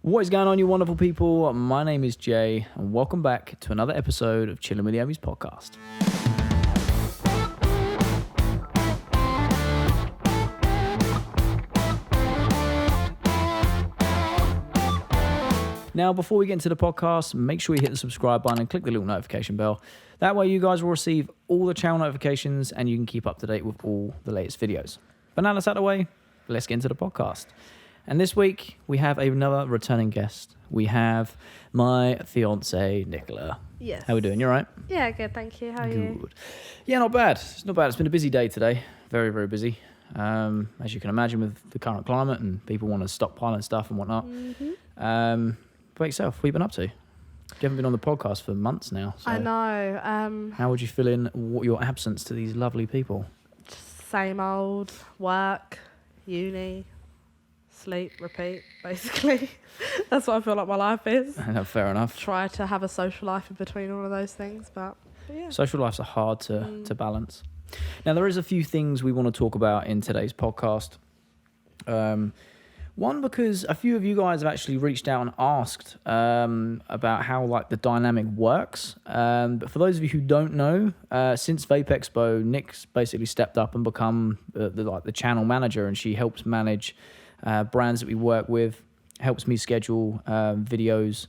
What is going on, you wonderful people? My name is Jay, and welcome back to another episode of Chilling with the Ohmies Podcast. Now, before we get into the podcast, make sure you hit the subscribe button and click the little notification bell. That way you guys will receive all the channel notifications and you can keep up to date with all the latest videos. But now that's out of the way, let's get into the podcast. And this week, we have another returning guest. We have my fiance, Nicola. Yes. How are we doing? You all right? Yeah, good, thank you. How are you? Yeah, not bad. It's not bad. It's been a busy day today. Very, very busy. As you can imagine with the current climate and people want to stockpile and stuff and whatnot. Mm-hmm. What yourself? What have you been up to? You haven't been on the podcast for months now. So I know. how would you feel in your absence to these lovely people? Just same old, work, uni, sleep, repeat, basically. That's what I feel like my life is. Fair enough. Try to have a social life in between all of those things, but yeah. Social lives are hard to balance. Now, there is a few things we want to talk about in today's podcast. One, because a few of you guys have actually reached out and asked about how the dynamic works. But for those of you who don't know, since Vape Expo, Nick's basically stepped up and become the channel manager, and she helps manage brands that we work with, helps me schedule videos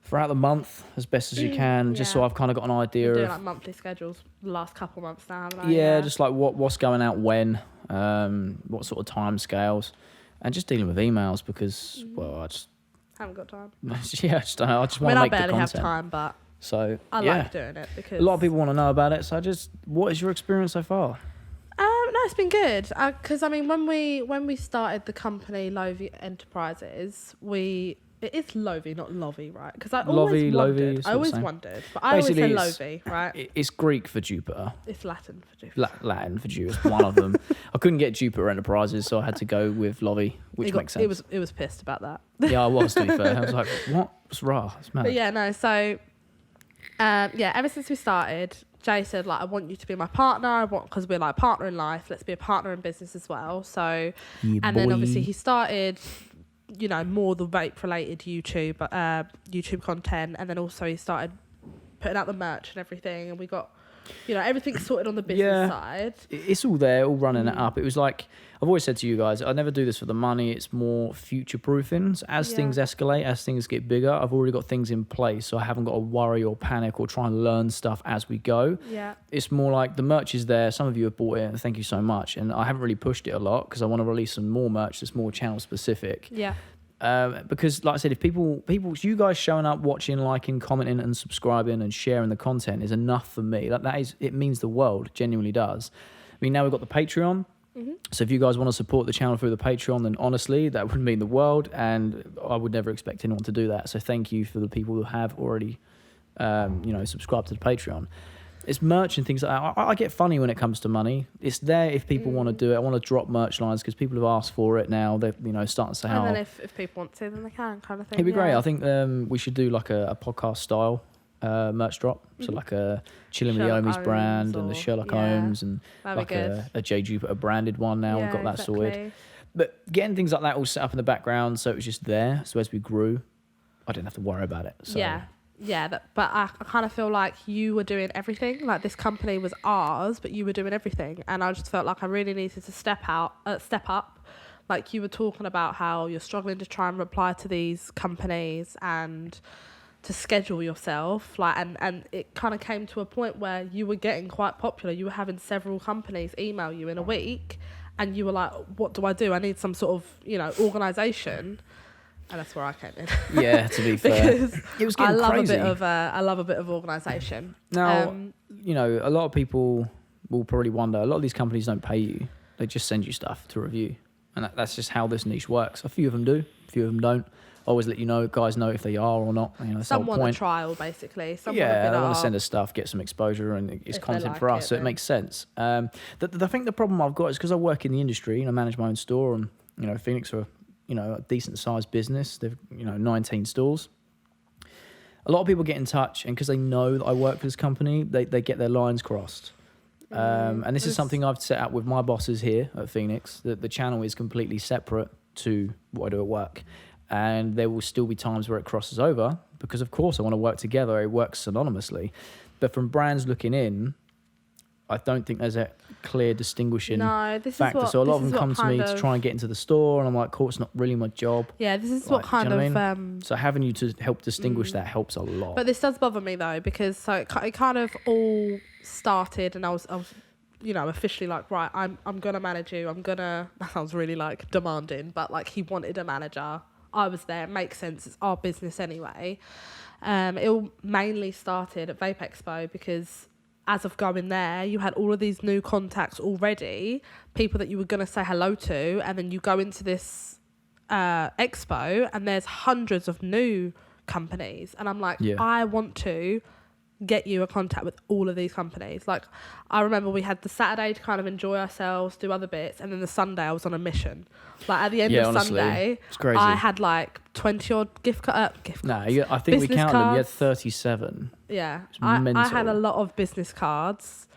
throughout the month as best as you can, just so I've kind of got an idea We're of doing monthly schedules the last couple months now. just what's going out when, what sort of time scales. And just dealing with emails because, I just haven't got time. I just don't know. I just want to make the content. I barely have time, but so I like doing it because a lot of people want to know about it. So what is your experience so far? No, it's been good. Because when we started the company Lovey Enterprises, it is Lovey, not Lovey, right? Because I always wondered, but I Basically, always say Lovey, right? It's Greek for Jupiter. It's Latin for Jupiter. Latin for Jupiter, one of them. I couldn't get Jupiter Enterprises, so I had to go with Lovey, which makes sense. It was pissed about that. Yeah, I was, to be fair. I was like, what? What's raw? It's mad. But yeah, no. So, ever since we started, Jay said, I want you to be my partner. Because we're partner in life. Let's be a partner in business as well. So, then obviously he started, more the vape related YouTube content. And then also he started putting out the merch and everything. And we got, everything sorted on the business side. It's all there, all running it up. It was like, I've always said to you guys, I never do this for the money. It's more future proofing. So as things escalate, as things get bigger, I've already got things in place. So I haven't got to worry or panic or try and learn stuff as we go. Yeah. It's more like the merch is there. Some of you have bought it, and thank you so much. And I haven't really pushed it a lot because I want to release some more merch that's more channel specific. Yeah. Because like I said, if people, you guys showing up, watching, liking, commenting and subscribing and sharing the content is enough for me. It means the world, genuinely does. I mean, now we've got the Patreon. Mm-hmm. So if you guys want to support the channel through the Patreon, then honestly, that would mean the world. And I would never expect anyone to do that. So thank you for the people who have already, subscribed to the Patreon. It's merch and things like that. I get funny when it comes to money. It's there if people want to do it. I want to drop merch lines because people have asked for it now. They're starting to say, and then if people want to, then they can, kind of thing. It'd be great. I think we should do a podcast style merch drop. So a Chilling with the Ohmies brand and the Sherlock Holmes and a J Jupiter branded one now. We've got that sorted. But getting things like that all set up in the background so it was just there. So as we grew, I didn't have to worry about it. So. Yeah, but I kind of feel like you were doing everything. This company was ours, but you were doing everything. And I just felt like I really needed to step up. You were talking about how you're struggling to try and reply to these companies and to schedule yourself. And it kind of came to a point where you were getting quite popular. You were having several companies email you in a week. And you were like, what do I do? I need some sort of, organisation. And that's where I came in. Yeah, to be fair, because it was getting crazy. I love a bit of organisation. Now, a lot of people will probably wonder. A lot of these companies don't pay you; they just send you stuff to review, and that's just how this niche works. A few of them do, a few of them don't. I always let guys know if they are or not. Some want a trial, basically. They want to send us stuff, get some exposure, and it's content for us, so it makes sense. I think the problem I've got is because I work in the industry and I manage my own store, and Phoenix are a decent sized business. They've 19 stores. A lot of people get in touch, and because they know that I work for this company, they get their lines crossed. And this is something I've set up with my bosses here at Phoenix. That the channel is completely separate to what I do at work. and there will still be times where it crosses over because, of course, I want to work together. It works synonymously. But from brands looking in, I don't think there's a clear distinguishing factor. So a lot of them come to me to try and get into the store, and I'm like, cool, it's not really my job. Yeah, this is what kind of... I mean? So having you to help distinguish that helps a lot. But this does bother me, though, because it kind of all started, and I was officially like, right, I'm going to manage you. that sounds really like demanding, but like he wanted a manager. I was there. It makes sense. It's our business anyway. It all mainly started at Vape Expo because as of going there, you had all of these new contacts already, people that you were going to say hello to, and then you go into this expo and there's hundreds of new companies. And I'm like, I want to get you a contact with all of these companies. Like, I remember we had the Saturday to kind of enjoy ourselves, do other bits, and then the Sunday I was on a mission. Like, at the end of honestly, Sunday, it's crazy. I had like 20 odd gift cards. No, I think we counted them. You had 37. Yeah, I had a lot of business cards.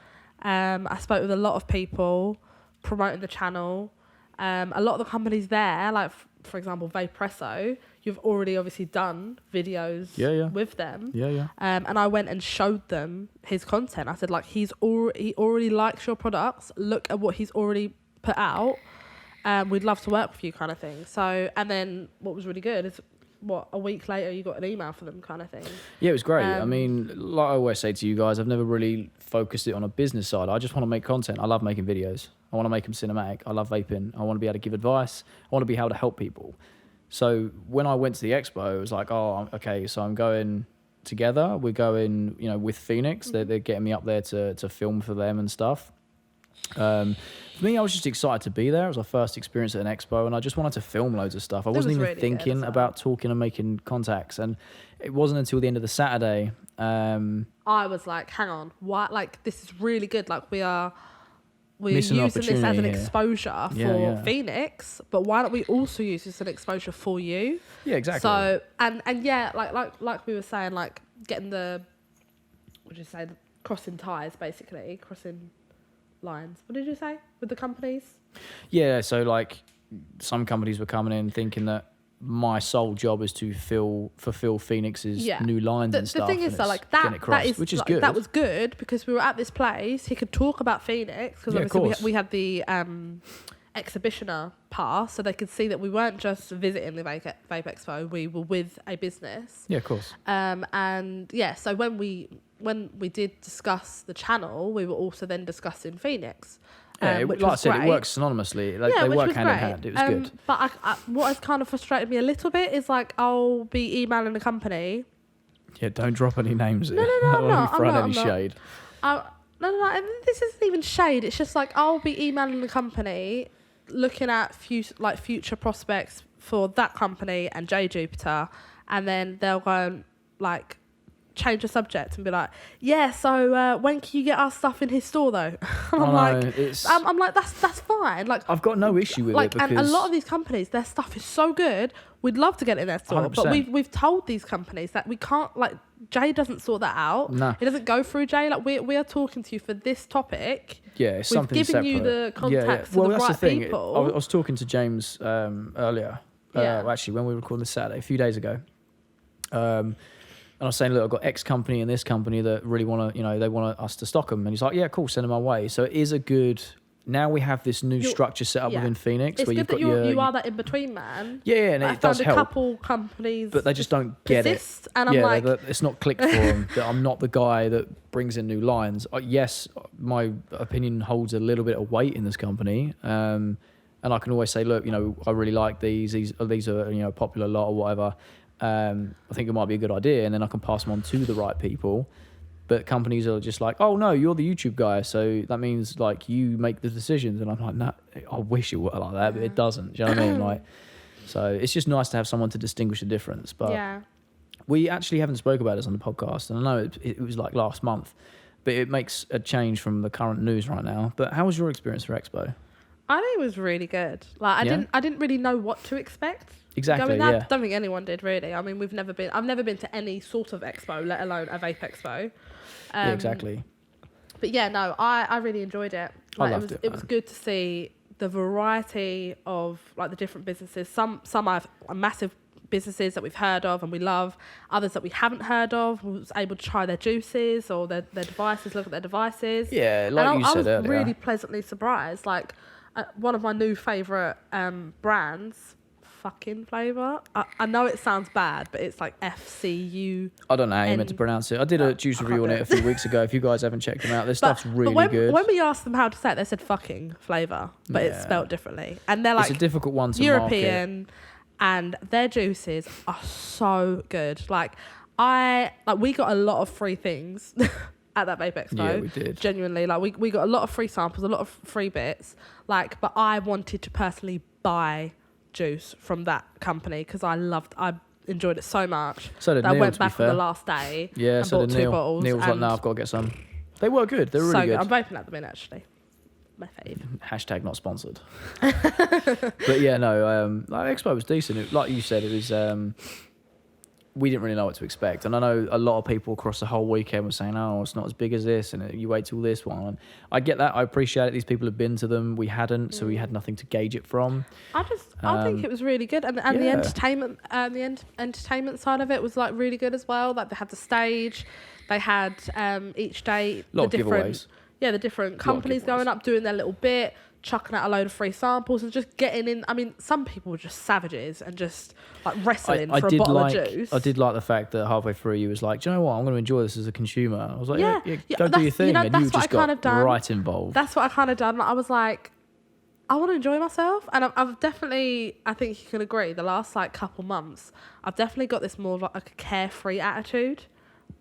I spoke with a lot of people promoting the channel. A lot of the companies there, like for example, Vapepresso, you've already obviously done videos with them. And I went and showed them his content. I said, like, he already likes your products. Look at what he's already put out. We'd love to work with you, kind of thing. So, and then what was really good is, a week later you got an email for them, kind of thing. Yeah, it was great. I mean, like I always say to you guys, I've never really focused it on a business side. I just want to make content. I love making videos. I want to make them cinematic. I love vaping. I want to be able to give advice. I want to be able to help people. So when I went to the expo, it was like, oh, okay, so I'm going together. We're going, with Phoenix. They're getting me up there to film for them and stuff. For me, I was just excited to be there. It was my first experience at an expo, and I just wanted to film loads of stuff. I wasn't even thinking about talking and making contacts. And it wasn't until the end of the Saturday. I was like, hang on, what? Like, this is really good. Like, we're using this as an exposure for Phoenix, but why don't we also use this as an exposure for you? Yeah, exactly. So, and yeah, like we were saying, like getting crossing ties, basically, crossing lines. What did you say with the companies? Yeah, so like some companies were coming in thinking that my sole job is to fulfill Phoenix's new lines and stuff. The thing is, though, like that is, which is good. That was good because we were at this place. He could talk about Phoenix because obviously we had the exhibitioner pass, so they could see that we weren't just visiting the Vape Expo. We were with a business. Yeah, of course. And yeah, so when we did discuss the channel, we were also then discussing Phoenix. Like I said, it works synonymously. Like they work hand in hand. It was good. But what has kind of frustrated me a little bit is like I'll be emailing a company. Yeah, don't drop any names. No, I'm not. Any shade. No. This isn't even shade. It's just like I'll be emailing the company, looking at future prospects for that company and J Jupiter, and then they'll go and like change the subject and be like, yeah, so when can you get our stuff in his store though? I'm like, that's fine. Like, I've got no issue with it because... And a lot of these companies, their stuff is so good, we'd love to get it in their store. 100%. But we've told these companies that we can't, like, Jay doesn't sort that out. No. It doesn't go through Jay. Like, we are talking to you for this topic. Yeah, it's something separate. We've given you the contacts to the right people. I was talking to James earlier. Actually, when we were recording this Saturday, a few days ago. And I was saying, look, I've got X company and this company that really want to, they want us to stock them. And he's like, yeah, cool, send them our way. So it is a good... Now we have this new structure set up within Phoenix. It's where good you've got you are that in-between man. Yeah, and it does help. I found a couple companies... But they just don't get it. And I'm like... It's not clicked for them. That I'm not the guy that brings in new lines. Yes, my opinion holds a little bit of weight in this company. And I can always say, look, I really like these. These are, a popular lot or whatever. I think it might be a good idea, and then I can pass them on to the right people. But companies are just like, oh no, you're the YouTube guy, so that means like you make the decisions. And I'm like, no, I wish it were like that, but it doesn't. Do you know what I mean? Like, so it's just nice to have someone to distinguish the difference. But we actually haven't spoke about this on the podcast, and I know it was like last month, but it makes a change from the current news right now. But how was your experience for Expo? I think it was really good. Like I didn't really know what to expect. Exactly. I don't think anyone did really. I mean, I've never been to any sort of expo, let alone a vape expo. Yeah, exactly. But yeah, no, I really enjoyed it. Like, I loved it. It was good to see the variety of like the different businesses. Some have a massive businesses that we've heard of and we love, others that we haven't heard of. We was able to try their juices or their devices, look at their devices. Yeah, like and you said I was earlier. really pleasantly surprised. Like one of my new favourite brands, fucking flavour. I know it sounds bad, but it's like FCU. I don't know how you meant to pronounce it. I did a juice review on it a few weeks ago. If you guys haven't checked them out, this stuff's really good. When we asked them how to say it, they said fucking flavour, but it's spelt differently. And they're like, it's a difficult one to European, market. and their juices are so good. Like we got a lot of free things at that Vape Expo. Yeah, we did. Genuinely, like we got a lot of free samples, a lot of free bits. Like, but I wanted to personally buy juice from that company because I enjoyed it so much. So did that Neil, I went to be back on fair. the last day. Yeah, and so bought did 2 Neil. bottles. Neil was like, no, I've got to get some. They were good. They were really good. I'm vaping at the minute, actually. My fave. Hashtag not sponsored. But yeah, no, like, Expo was decent. Like you said, it was. We didn't really know what to expect, and I know a lot of people across the whole weekend were saying, "Oh, it's not as big as this," and you wait till this one. And I get that. I appreciate it. These people have been to them. We hadn't, so we had nothing to gauge it from. I think it was really good, and the entertainment side of it was like really good as well. Like they had the stage, they had each day A lot of giveaways. Yeah, the different companies going up doing their little bit, chucking out a load of free samples and just getting in. I mean, some people were just savages and just like wrestling for a bottle of juice. I did like the fact that halfway through you was like, do you know what? I'm going to enjoy this as a consumer. I was like, Yeah, go do your thing. And you just got done. right involved. That's what I kind of done. I was like, I want to enjoy myself. And I've definitely, I think you can agree, the last like couple months, I've definitely got this more of like a carefree attitude.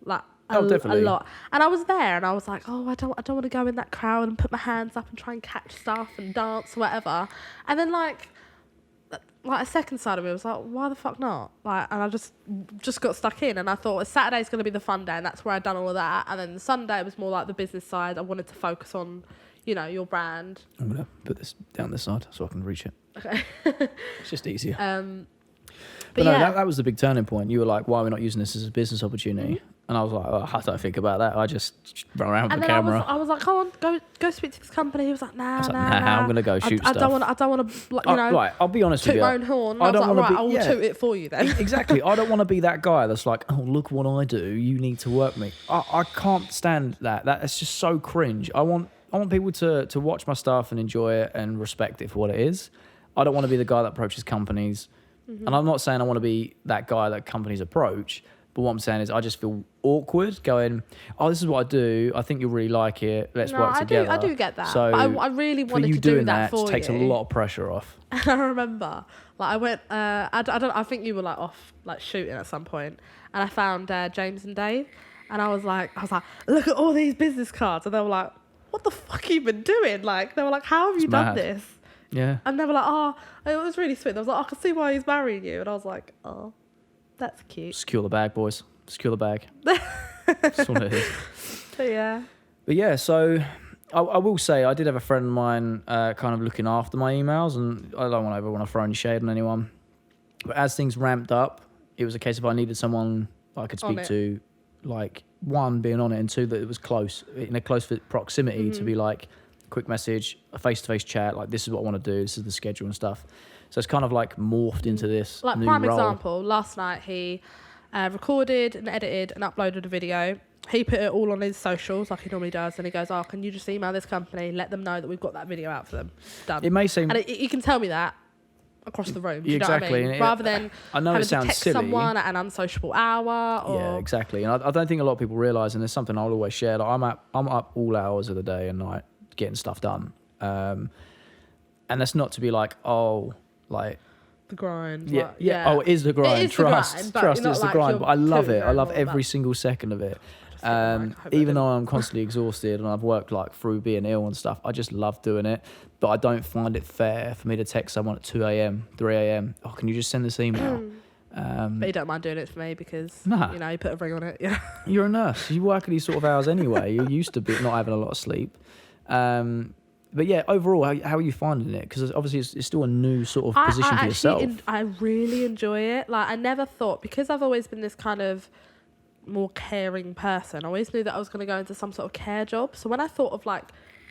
Like, definitely. A lot. And I was there and I was like, I don't want to go in that crowd and put my hands up and try and catch stuff and dance or whatever. And then like a second side of me was like, why the fuck not? Like, and I just got stuck in, and I thought Saturday's going to be the fun day, and that's where I'd done all of that. And then the Sunday was more like the business side. I wanted to focus on, your brand. I'm going to put this down this side so I can reach it. Okay. It's just easier. But no, yeah. that was the big turning point. You were like, why are we not using this as a business opportunity? Mm-hmm. And I was like, I don't think about that. I just run around with And the then camera. I was like, come on, go speak to this company. He was like, nah, I'm going to go shoot I stuff. I don't want to, Right, I'll be honest with toot you. my own horn. I I was don't like, wanna right, I will yeah. toot it for you then. Exactly. I don't want to be that guy that's like, oh, look what I do. You need to work me. I can't stand that. That's just so cringe. I want people to watch my stuff and enjoy it and respect it for what it is. I don't want to be the guy that approaches companies. Mm-hmm. And I'm not saying I want to be that guy that companies approach. But what I'm saying is I just feel awkward going, oh, this is what I do. I think you'll really like it. Let's work together. I do get that. So but I really wanted to do that for you. It takes a lot of pressure off. And I remember, like, I went, I think you were like off, like shooting at some point, and I found James and Dave, and I was like, look at all these business cards, and they were like, what the fuck have you been doing? Like, they were like, how have you done this? Yeah. And they were like, oh, it was really sweet. They was like, I can see why he's marrying you, and I was like, oh, that's cute. Secure the bag, boys. Secure the bag. That's what it is. But yeah, so I will say I did have a friend of mine kind of looking after my emails, and I don't ever want to throw any shade on anyone. But as things ramped up, it was a case of I needed someone I could speak to, like, one, being on it, and two, that it was close, in a close proximity to be like, quick message, a face-to-face chat, like, this is what I want to do, this is the schedule and stuff. So it's kind of like morphed into this like new prime role. example, last night he recorded and edited and uploaded a video. He put it all on his socials like he normally does, and he goes, oh, can you just email this company, let them know that we've got that video out for them. Done. It may seem... And you can tell me that across the room. Do you exactly. know what I mean? Rather than I know having it sounds to text silly. someone at an unsociable hour. Or... Yeah, exactly. And I don't think a lot of people realise, and there's something I'll always share, like I'm up all hours of the day and night getting stuff done. And that's not to be like, oh, like... The grind. Yeah, like, yeah. Oh, it is the grind. It is Trust, the grind, it's the like grind. But I love it. I love every every single second of it. Even though I'm constantly exhausted and I've worked like through being ill and stuff, I just love doing it. But I don't find it fair for me to text someone at 2 a.m, 3 a.m. Oh, can you just send this email? But you don't mind doing it for me because, you put a ring on it. Yeah. You're a nurse. You work at these sort of hours anyway. You're used to not having a lot of sleep. But yeah, overall, how are you finding it? Because obviously it's still a new sort of position for yourself. I really enjoy it. Like, I never thought, because I've always been this kind of more caring person, I always knew that I was going to go into some sort of care job. So when I thought of like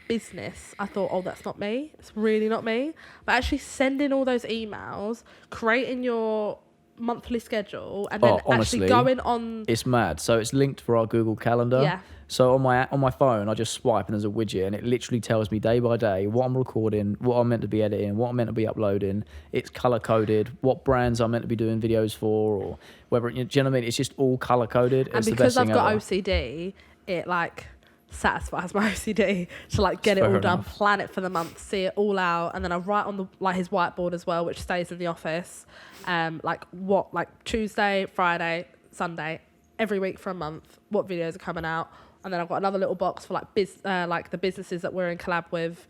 business, I thought, oh, that's not me. It's really not me. But actually sending all those emails, creating your monthly schedule and then honestly, actually going on. It's mad. So it's linked for our Google Calendar. Yeah. So on my phone, I just swipe and there's a widget and it literally tells me day by day what I'm recording, what I'm meant to be editing, what I'm meant to be uploading. It's color coded, what brands I'm meant to be doing videos for, or whether do you know what I mean? It's just all color coded. And because I've got OCD, it like satisfies my OCD to like get it all done, plan it for the month, see it all out, and then I write on the like his whiteboard as well, which stays in the office. Like Tuesday, Friday, Sunday, every week for a month, what videos are coming out. And then I've got another little box for like the businesses that we're in collab with,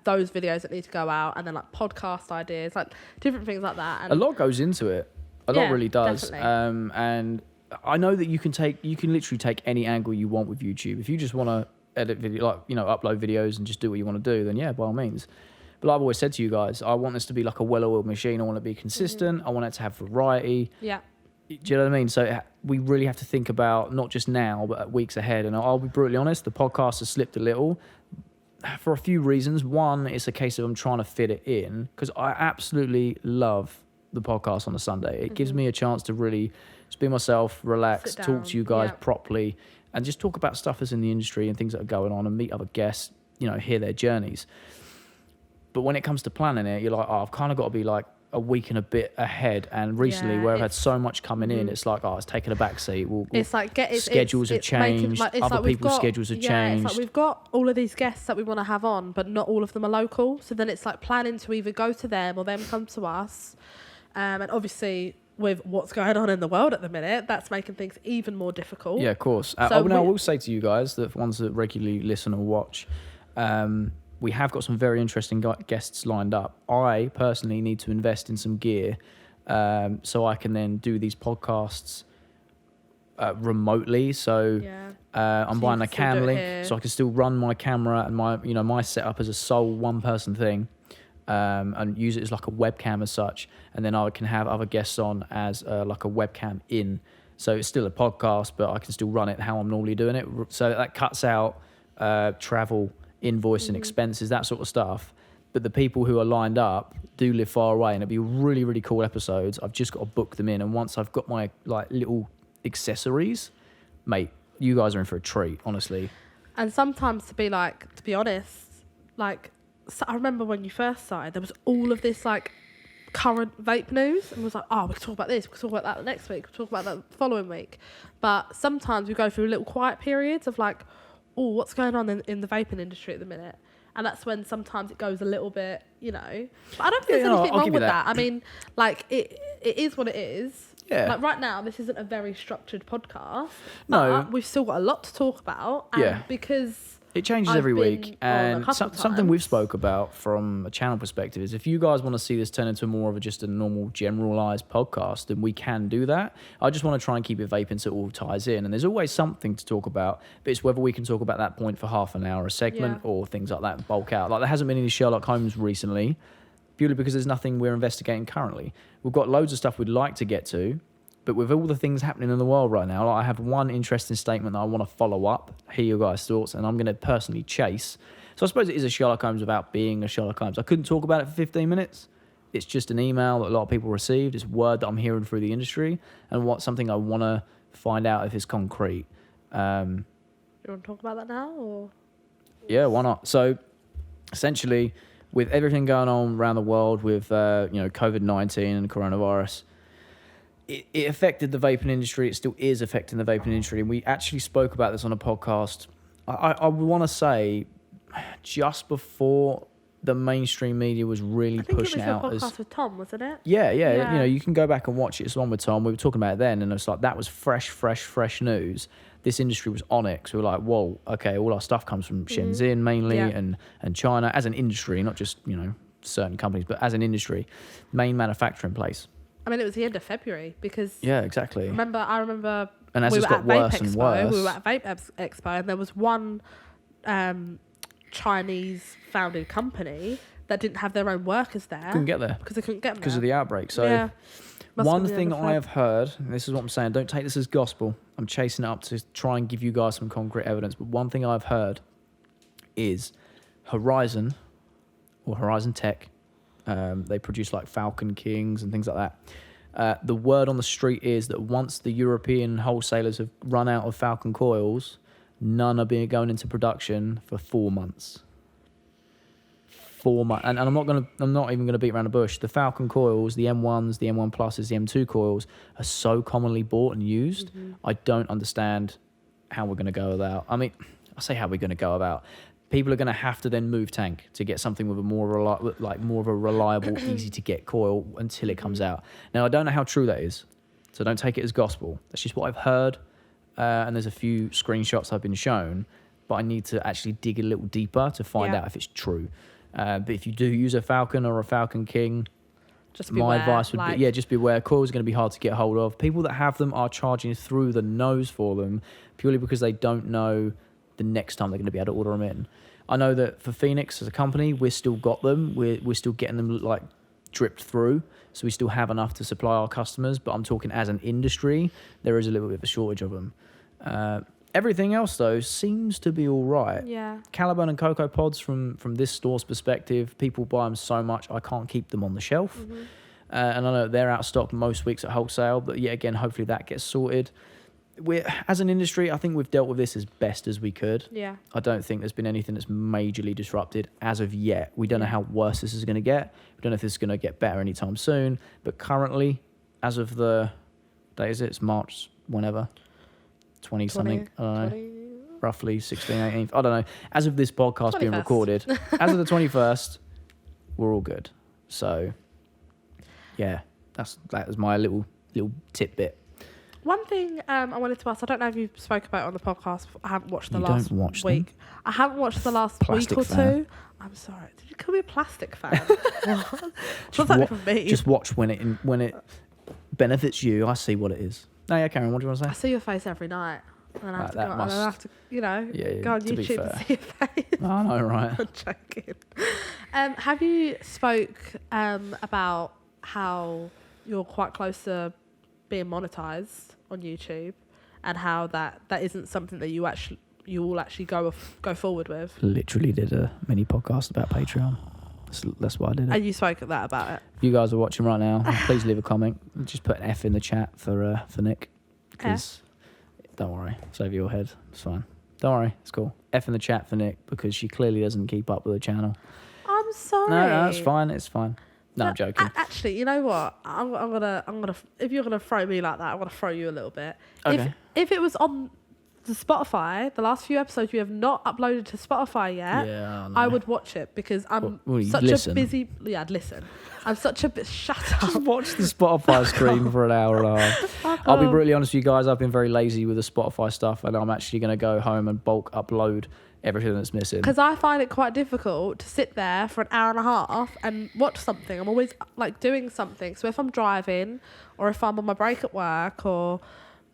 those videos that need to go out, and then like podcast ideas, like different things like that. And a lot goes into it. A lot really does. Definitely. And I know that you can literally take any angle you want with YouTube. If you just want to edit video, upload videos and just do what you want to do, then yeah, by all means. But like I've always said to you guys, I want this to be like a well-oiled machine. I want it to be consistent. I want it to have variety. Yeah. Do you know what I mean? So we really have to think about not just now, but weeks ahead. And I'll be brutally honest, the podcast has slipped a little for a few reasons. One, it's a case of I'm trying to fit it in because I absolutely love the podcast on a Sunday. It gives me a chance to really just be myself, relax, talk to you guys properly, and just talk about stuff that's in the industry and things that are going on and meet other guests, hear their journeys. But when it comes to planning it, you're like, I've kind of got to be like a week and a bit ahead. And recently, where I've had so much coming in, it's like, it's taken a back seat. It's like schedules have changed. Other people's schedules have changed. It's like we've got all of these guests that we want to have on, but not all of them are local. So then it's like planning to either go to them or them come to us. And obviously, with what's going on in the world at the minute, that's making things even more difficult. Yeah, of course. I will say to you guys, that ones that regularly listen or watch, we have got some very interesting guests lined up. I personally need to invest in some gear so I can then do these podcasts remotely. So I'm buying a cam link so I can still run my camera and my setup as a sole one-person thing. And use it as like a webcam as such, and then I can have other guests on as like a webcam in. So it's still a podcast, but I can still run it how I'm normally doing it. So that cuts out travel, invoicing, expenses, that sort of stuff. But the people who are lined up do live far away, and it'll be really, really cool episodes. I've just got to book them in, and once I've got my like little accessories, mate, you guys are in for a treat, honestly. And sometimes to be honest, like. So I remember when you first started, there was all of this like current vape news, and was like, we can talk about this, we can talk about that next week, we can talk about that the following week. But sometimes we go through little quiet periods of like, what's going on in the vaping industry at the minute? And that's when sometimes it goes a little bit, But I don't think there's anything wrong with that. I mean, like it is what it is. Yeah. Like right now, this isn't a very structured podcast. No. But we've still got a lot to talk about. And because it changes every week, and something we've spoke about from a channel perspective is if you guys want to see this turn into more of just a normal generalized podcast, then we can do that. I just want to try and keep it vaping so it all ties in, and there's always something to talk about, but it's whether we can talk about that point for half an hour a segment or things like that, bulk out. Like there hasn't been any Sherlock Holmes recently, purely because there's nothing we're investigating currently. We've got loads of stuff we'd like to get to, but with all the things happening in the world right now, I have one interesting statement that I want to follow up, hear your guys' thoughts, and I'm going to personally chase. So I suppose it is a Sherlock Holmes without being a Sherlock Holmes. I couldn't talk about it for 15 minutes. It's just an email that a lot of people received. It's word that I'm hearing through the industry, and something I want to find out if it's concrete. You want to talk about that now? Or? Yeah, why not? So essentially, with everything going on around the world with COVID-19 and coronavirus, it affected the vaping industry. It still is affecting the vaping industry. And we actually spoke about this on a podcast, I want to say, just before the mainstream media was really pushing out. I think it was your podcast with Tom, wasn't it? Yeah. You can go back and watch it. It's the one with Tom. We were talking about it then, and it's like that was fresh news. This industry was on it. So we were like, whoa, okay, all our stuff comes from Shenzhen mainly and China as an industry, not just, certain companies, but as an industry, main manufacturing place. I mean, it was the end of February because... Yeah, exactly. I remember... And as it's got worse and worse... We were at Vape Expo, and there was one Chinese-founded company that didn't have their own workers there. Couldn't get there. Because they couldn't get them because of the outbreak. So one thing I have heard, and this is what I'm saying, don't take this as gospel. I'm chasing it up to try and give you guys some concrete evidence. But one thing I've heard is Horizon Tech... they produce like Falcon Kings and things like that. The word on the street is that once the European wholesalers have run out of Falcon coils, none are going into production for 4 months. 4 months, and I'm not even gonna beat around the bush. The Falcon coils, the M1s, the M1 Pluses, the M2 coils are so commonly bought and used. I don't understand how we're gonna go about. I mean, I say how we're gonna go about. People are going to have to then move tank to get something with a more of a reliable, easy to get coil until it comes out. Now, I don't know how true that is, so don't take it as gospel. That's just what I've heard, and there's a few screenshots I've been shown, but I need to actually dig a little deeper to find out if it's true. But if you do use a Falcon or a Falcon King, just beware, my advice would be, just beware. Coils are going to be hard to get hold of. People that have them are charging through the nose for them purely because they don't know the next time they're going to be able to order them in. I know that for Phoenix as a company, we've still got them. We're still getting them like dripped through, so we still have enough to supply our customers. But I'm talking as an industry, there is a little bit of a shortage of them. Everything else though seems to be all right. Yeah. Caliburn and Cocoa Pods from this store's perspective, people buy them so much I can't keep them on the shelf. And I know they're out of stock most weeks at wholesale, but yet again, hopefully that gets sorted. As an industry, I think we've dealt with this as best as we could. Yeah. I don't think there's been anything that's majorly disrupted as of yet. We don't know how worse this is going to get. We don't know if this is going to get better anytime soon. But currently, as of the day is it? It's March, whenever, 20 something. I don't know. Roughly 16, 18. I don't know. As of this podcast 21st. Being recorded, as of the 21st, we're all good. So, yeah, that was my little tidbit. One thing I wanted to ask, I don't know if you spoke about it on the podcast. I haven't watched the last week. I haven't watched the last week or two. I'm sorry. Did you call me a plastic fan? What? What's that from me? Just watch when it benefits you. I see what it is. No, yeah, Karen, what do you want to say? I see your face every night. And I have to go on YouTube and see your face. I know, right? I'm joking. Have you spoke about how you're quite close to being monetized on YouTube, and how that isn't something that you will actually go forward with? Literally did a mini podcast about Patreon. That's why I did it. And you spoke about it. If you guys are watching right now, please leave a comment. Just put an F in the chat for Nick, because don't worry, save your head. It's fine. Don't worry, it's cool. F in the chat for Nick, because she clearly doesn't keep up with the channel. I'm sorry. No, it's fine. It's fine. No, I'm joking. Actually, you know what? I'm gonna. If you're gonna throw me like that, I'm gonna throw you a little bit. Okay. If it was on the Spotify, the last few episodes you have not uploaded to Spotify yet, I would watch it, because I'm such a busy. Yeah, I'd listen. I'm such a bit. Shut up. Just watch the Spotify screen for an hour and a half. I'll be brutally honest with you guys. I've been very lazy with the Spotify stuff, and I'm actually gonna go home and bulk upload everything that's missing. Because I find it quite difficult to sit there for an hour and a half and watch something. I'm always like doing something. So if I'm driving, or if I'm on my break at work, or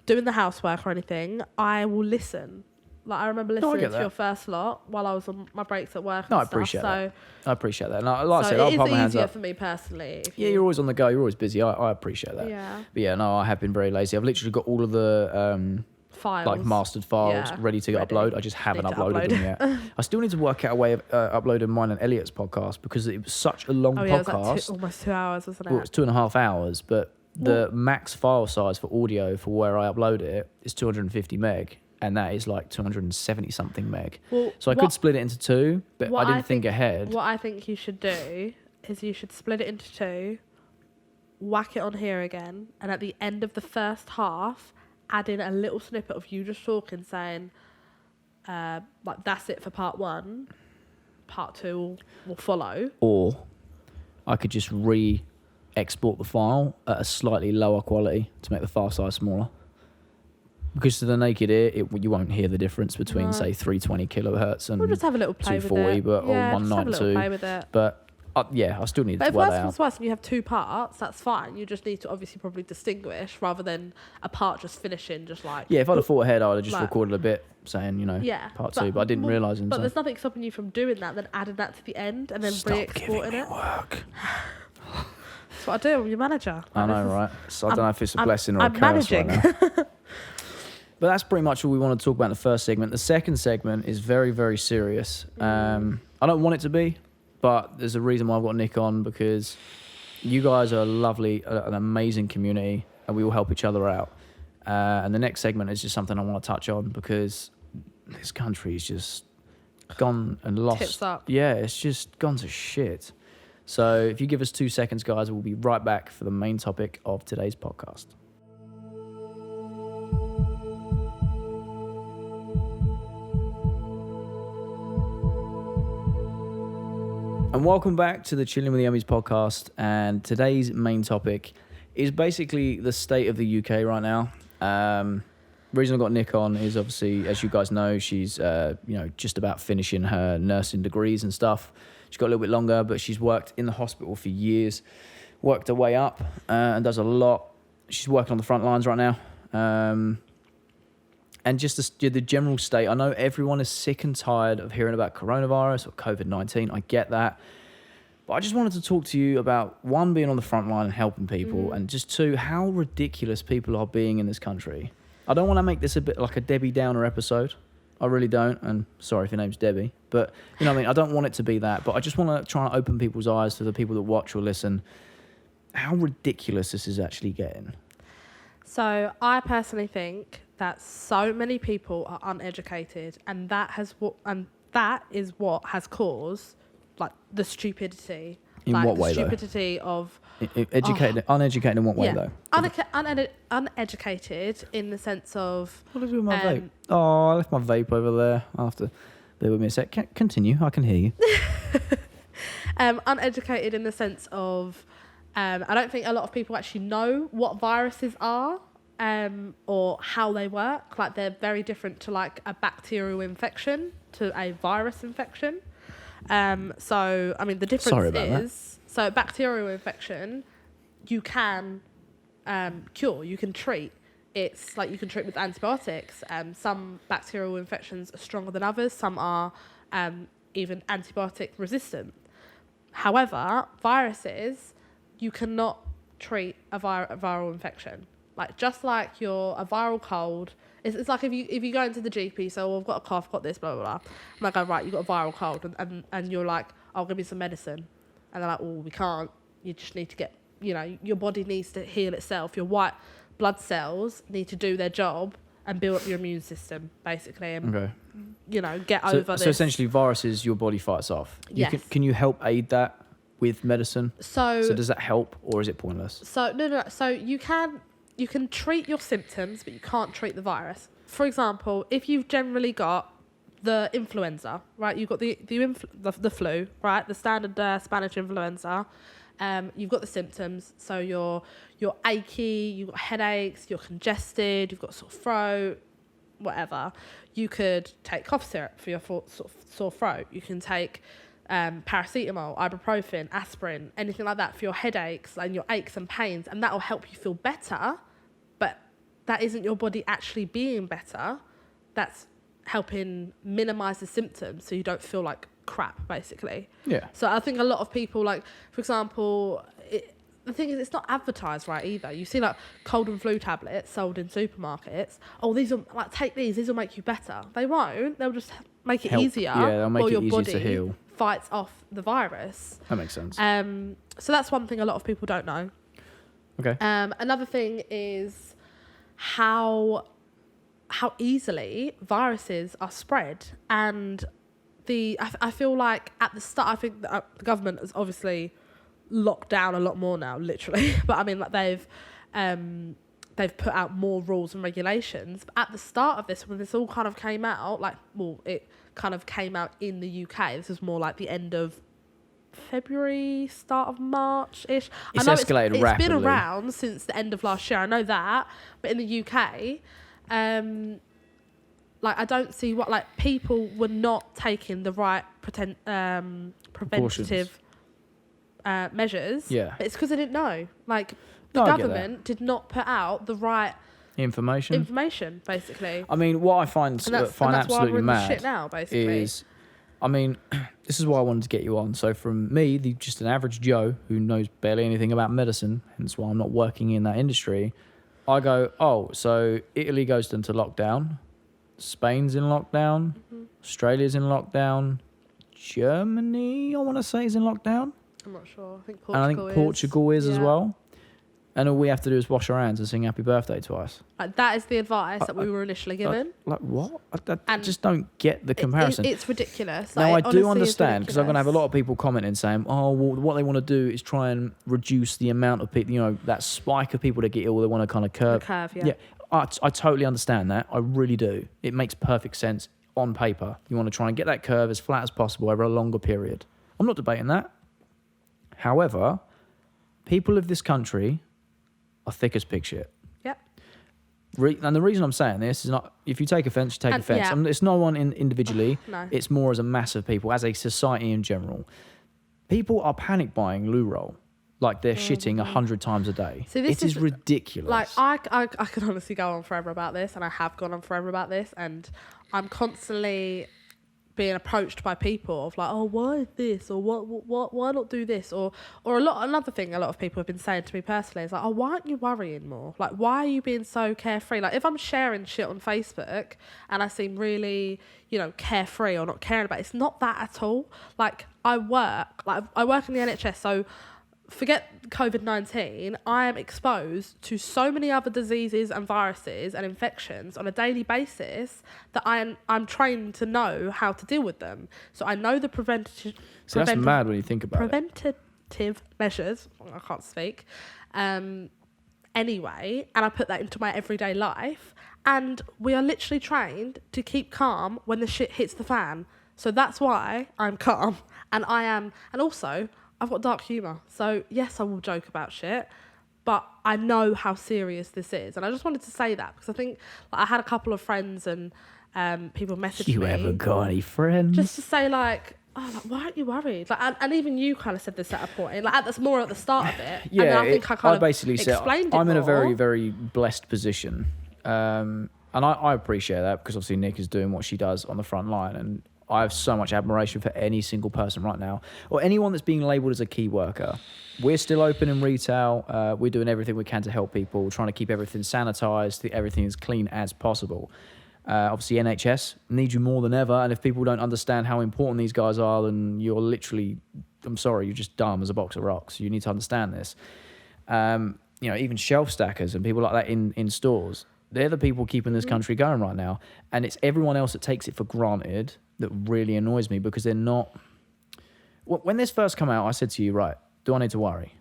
doing the housework or anything, I will listen. Like, I remember listening to your first lot while I was on my breaks at work. I appreciate that. I appreciate that. And like I said, I'll put my hands up. It is easier for me personally. Yeah, you're always on the go. You're always busy. I appreciate that. Yeah. But yeah, no, I have been very lazy. I've literally got all of the files, like mastered files ready to upload. I just haven't uploaded them yet. I still need to work out a way of uploading mine and Elliot's podcast, because it was such a long podcast. It was like almost 2 hours, wasn't it? Well, it's 2.5 hours, but the max file size for audio for where I upload it is 250 meg, and that is like 270 something meg. So I could split it into two, but I didn't think ahead. What I think you should do is you should split it into two, whack it on here again, and at the end of the first half, add in a little snippet of you just talking, saying, like, that's it for part one, part two will follow. Or I could just export the file at a slightly lower quality to make the file size smaller. Because to the naked ear, you won't hear the difference between, say, 320 kilohertz and we'll just have a little play 240, with it. Or 192. Play with it. But I still need to work that out. But if worse comes worse and you have two parts, that's fine. You just need to obviously probably distinguish, rather than a part just finishing just like... Yeah, if I'd have thought ahead, I'd have just recorded a bit saying, part two, but I didn't realise it. But there's nothing stopping you from doing that, then adding that to the end, and then re-exporting it. Work. That's what I do. I'm your manager. I know, right? So I don't know if it's a blessing or a curse managing. Right now. But that's pretty much all we want to talk about in the first segment. The second segment is very, very serious. I don't want it to be, but there's a reason why I've got Nick on, because You guys are lovely, an amazing community, and we all help each other out. And the next segment is just something I want to touch on because this country is just gone and lost. Tips up. Yeah, it's just gone to shit. So if you give us 2 seconds, guys, we'll be right back for the main topic of today's podcast. And welcome back to the Chilling with the Ohmies podcast. And today's main topic is basically the state of the UK right now. Reason I got Nick on is obviously, as you guys know, she's just about finishing her nursing degrees and stuff. She's got a little bit longer, but she's worked in the hospital for years, worked her way up, and does a lot. She's working on the front lines right now. And just the general state, I know everyone is sick and tired of hearing about coronavirus or COVID-19. I get that. But I just wanted to talk to you about, one, being on the front line and helping people, and just two, how ridiculous people are being in this country. I don't want to make this a bit like a Debbie Downer episode. I really don't. And sorry if your name's Debbie. But, you know what I mean? I don't want it to be that. But I just want to try and open people's eyes to the people that watch or listen. How ridiculous this is actually getting. So I personally think that so many people are uneducated, and that is what has caused like the stupidity. In like, what way, though? Stupidity of uneducated in what way, though? Uneducated in the sense of. What did I do with my vape? Oh, I left my vape over there. After, bear with me a sec. Continue. I can hear you. Uneducated in the sense of, I don't think a lot of people actually know what viruses are. Or how they work. Like, they're very different to like a bacterial infection to a virus infection. So I mean the difference is, so bacterial infection you can cure, you can treat. It's like you can treat with antibiotics. Some bacterial infections are stronger than others. Some are even antibiotic resistant. However, viruses, you cannot treat a viral infection. Like, just like a viral cold, it's like if you go into the GP, so I've got a cough, got this, blah, blah, blah. I'm like, oh, right, you've got a viral cold. And you're like, I'll give me some medicine. And they're like, oh, we can't. You just need to get, your body needs to heal itself. Your white blood cells need to do their job and build up your immune system, basically. And, get over this. So essentially, viruses your body fights off. Yes. Can you help aid that with medicine? So does that help, or is it pointless? So, no. So you can treat your symptoms, but you can't treat the virus. For example, if you've generally got the influenza, right? You've got the flu, right? The standard Spanish influenza. You've got the symptoms, so you're achy, you've got headaches, you're congested, you've got sore throat, whatever. You could take cough syrup for your sore throat. You can take paracetamol, ibuprofen, aspirin, anything like that for your headaches and your aches and pains, and that will help you feel better. But that isn't your body actually being better. That's helping minimize the symptoms so you don't feel like crap, basically. Yeah. So I think a lot of people, like, for example, the thing is, it's not advertised right either. You see like cold and flu tablets sold in supermarkets. Oh, these will, like, take these will make you better. They won't. They'll just make it easier. Yeah, they'll make while it your easier body to heal. Fights off the virus. That makes sense. So that's one thing a lot of people don't know. Okay. Another thing is how easily viruses are spread, and I feel like at the start, I think the government has obviously locked down a lot more now, literally. But I mean, like, they've put out more rules and regulations. But at the start of this, when this all kind of came out, it kind of came out in the UK. This was more like the end of February, start of March-ish. It's I know escalated it's rapidly. been around since the end of last year. I know that. But in the UK, I don't see what, like, people were not taking the right preventative measures. Yeah. But it's because they didn't know. Like, the government did not put out the right information, basically. I mean, what I find absolutely mad shit now, basically. is, I mean, this is why I wanted to get you on. So from me, just an average Joe who knows barely anything about medicine, hence why I'm not working in that industry, I go, oh, so Italy goes into lockdown, Spain's in lockdown, Australia's in lockdown, Germany, I want to say, is in lockdown. I'm not sure. I think And I think Portugal is as well. And all we have to do is wash our hands and sing happy birthday twice. Like, that is the advice that we were initially given. Like what? I just don't get the comparison. It's ridiculous. Now, I do understand, because I'm going to have a lot of people commenting saying, oh, well, what they want to do is try and reduce the amount of people, that spike of people that get ill. They want to kind of curb. The curve, Yeah, I totally understand that. I really do. It makes perfect sense on paper. You want to try and get that curve as flat as possible over a longer period. I'm not debating that. However, people of this country are thick as pig shit. Yep. And the reason I'm saying this is not, if you take offence, you take offence. Yeah. It's no one individually. No. It's more as a mass of people, as a society in general. People are panic buying loo roll like they're shitting 100 times a day. So it is ridiculous. Like, I could honestly go on forever about this, and I have gone on forever about this, and I'm constantly being approached by people of like, oh, why this, or why not do this, or another thing a lot of people have been saying to me personally is like, oh, why aren't you worrying more? Like, why are you being so carefree? Like, if I'm sharing shit on Facebook and I seem really, carefree or not caring about it, it's not that at all. Like, I work in the NHS, so forget COVID-19, I am exposed to so many other diseases and viruses and infections on a daily basis that I'm trained to know how to deal with them. So I know the preventative... So that's mad when you think about preventative measures. I can't speak. Anyway, and I put that into my everyday life. And we are literally trained to keep calm when the shit hits the fan. So that's why I'm calm. And also... I've got dark humour, so yes, I will joke about shit, but I know how serious this is, and I just wanted to say that because I think I had a couple of friends and people messaged me. You haven't got any friends? Just to say why aren't you worried? Like, and even you kind of said this at a point, like that's more at the start of it. Yeah, and then I think I basically said I'm in a very, very blessed position, and I appreciate that because obviously Nick is doing what she does on the front line, and I have so much admiration for any single person right now, or anyone that's being labelled as a key worker. We're still open in retail. We're doing everything we can to help people, trying to keep everything sanitised, everything as clean as possible. Obviously, NHS needs you more than ever, and if people don't understand how important these guys are, then you're literally, I'm sorry, you're just dumb as a box of rocks. You need to understand this. Even shelf stackers and people like that in stores, they're the people keeping this country going right now, and it's everyone else that takes it for granted that really annoys me because they're not... When this first came out, I said to you, right, do I need to worry?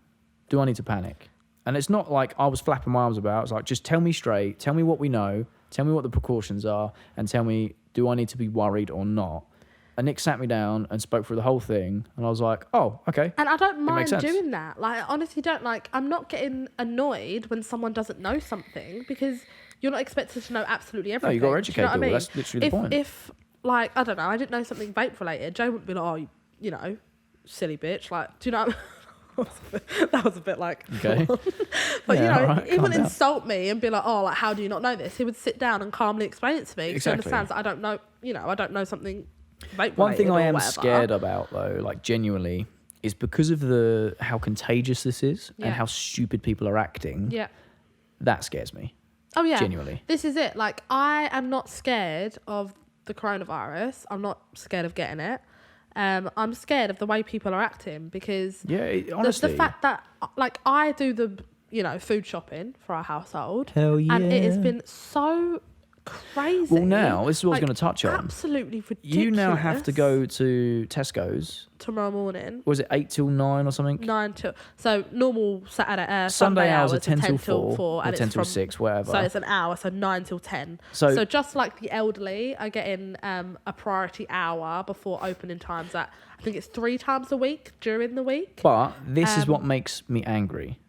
Do I need to panic? And it's not like I was flapping my arms about. It's like, just tell me straight, tell me what we know, tell me what the precautions are, and tell me, do I need to be worried or not? And Nick sat me down and spoke through the whole thing, and I was like, oh, okay. And I don't mind doing that. Like, I honestly don't. Like, I'm not getting annoyed when someone doesn't know something because you're not expected to know absolutely everything. No, you got to educate people. I mean? That's literally the point. If like, I don't know, I didn't know something vape related, Joe wouldn't be like, oh, silly bitch. Like, do you know what I mean? That was a bit like... Okay. But, right, he wouldn't insult me and be like, oh, like, how do you not know this? He would sit down and calmly explain it to me. Exactly. He understands that I don't know, I don't know something vape related. One thing I am scared about, though, like, genuinely, is because of how contagious this is and how stupid people are acting. Yeah. That scares me. Oh, yeah. Genuinely. This is it. Like, I am not scared of the coronavirus. I'm not scared of getting it. I'm scared of the way people are acting because honestly, the fact that like I do the food shopping for our household. Hell yeah. And it has been so crazy. Well, now this is what I was going to touch on. Absolutely ridiculous. You now have to go to Tesco's tomorrow morning. Was it 8 till 9 or something? 9 till normal Saturday Sunday hours are 10 till 4 or and 10 till 6, whatever. So it's an hour, so 9 till 10. So just like the elderly are getting a priority hour before opening times at I think it's 3 times a week during the week. But this is what makes me angry.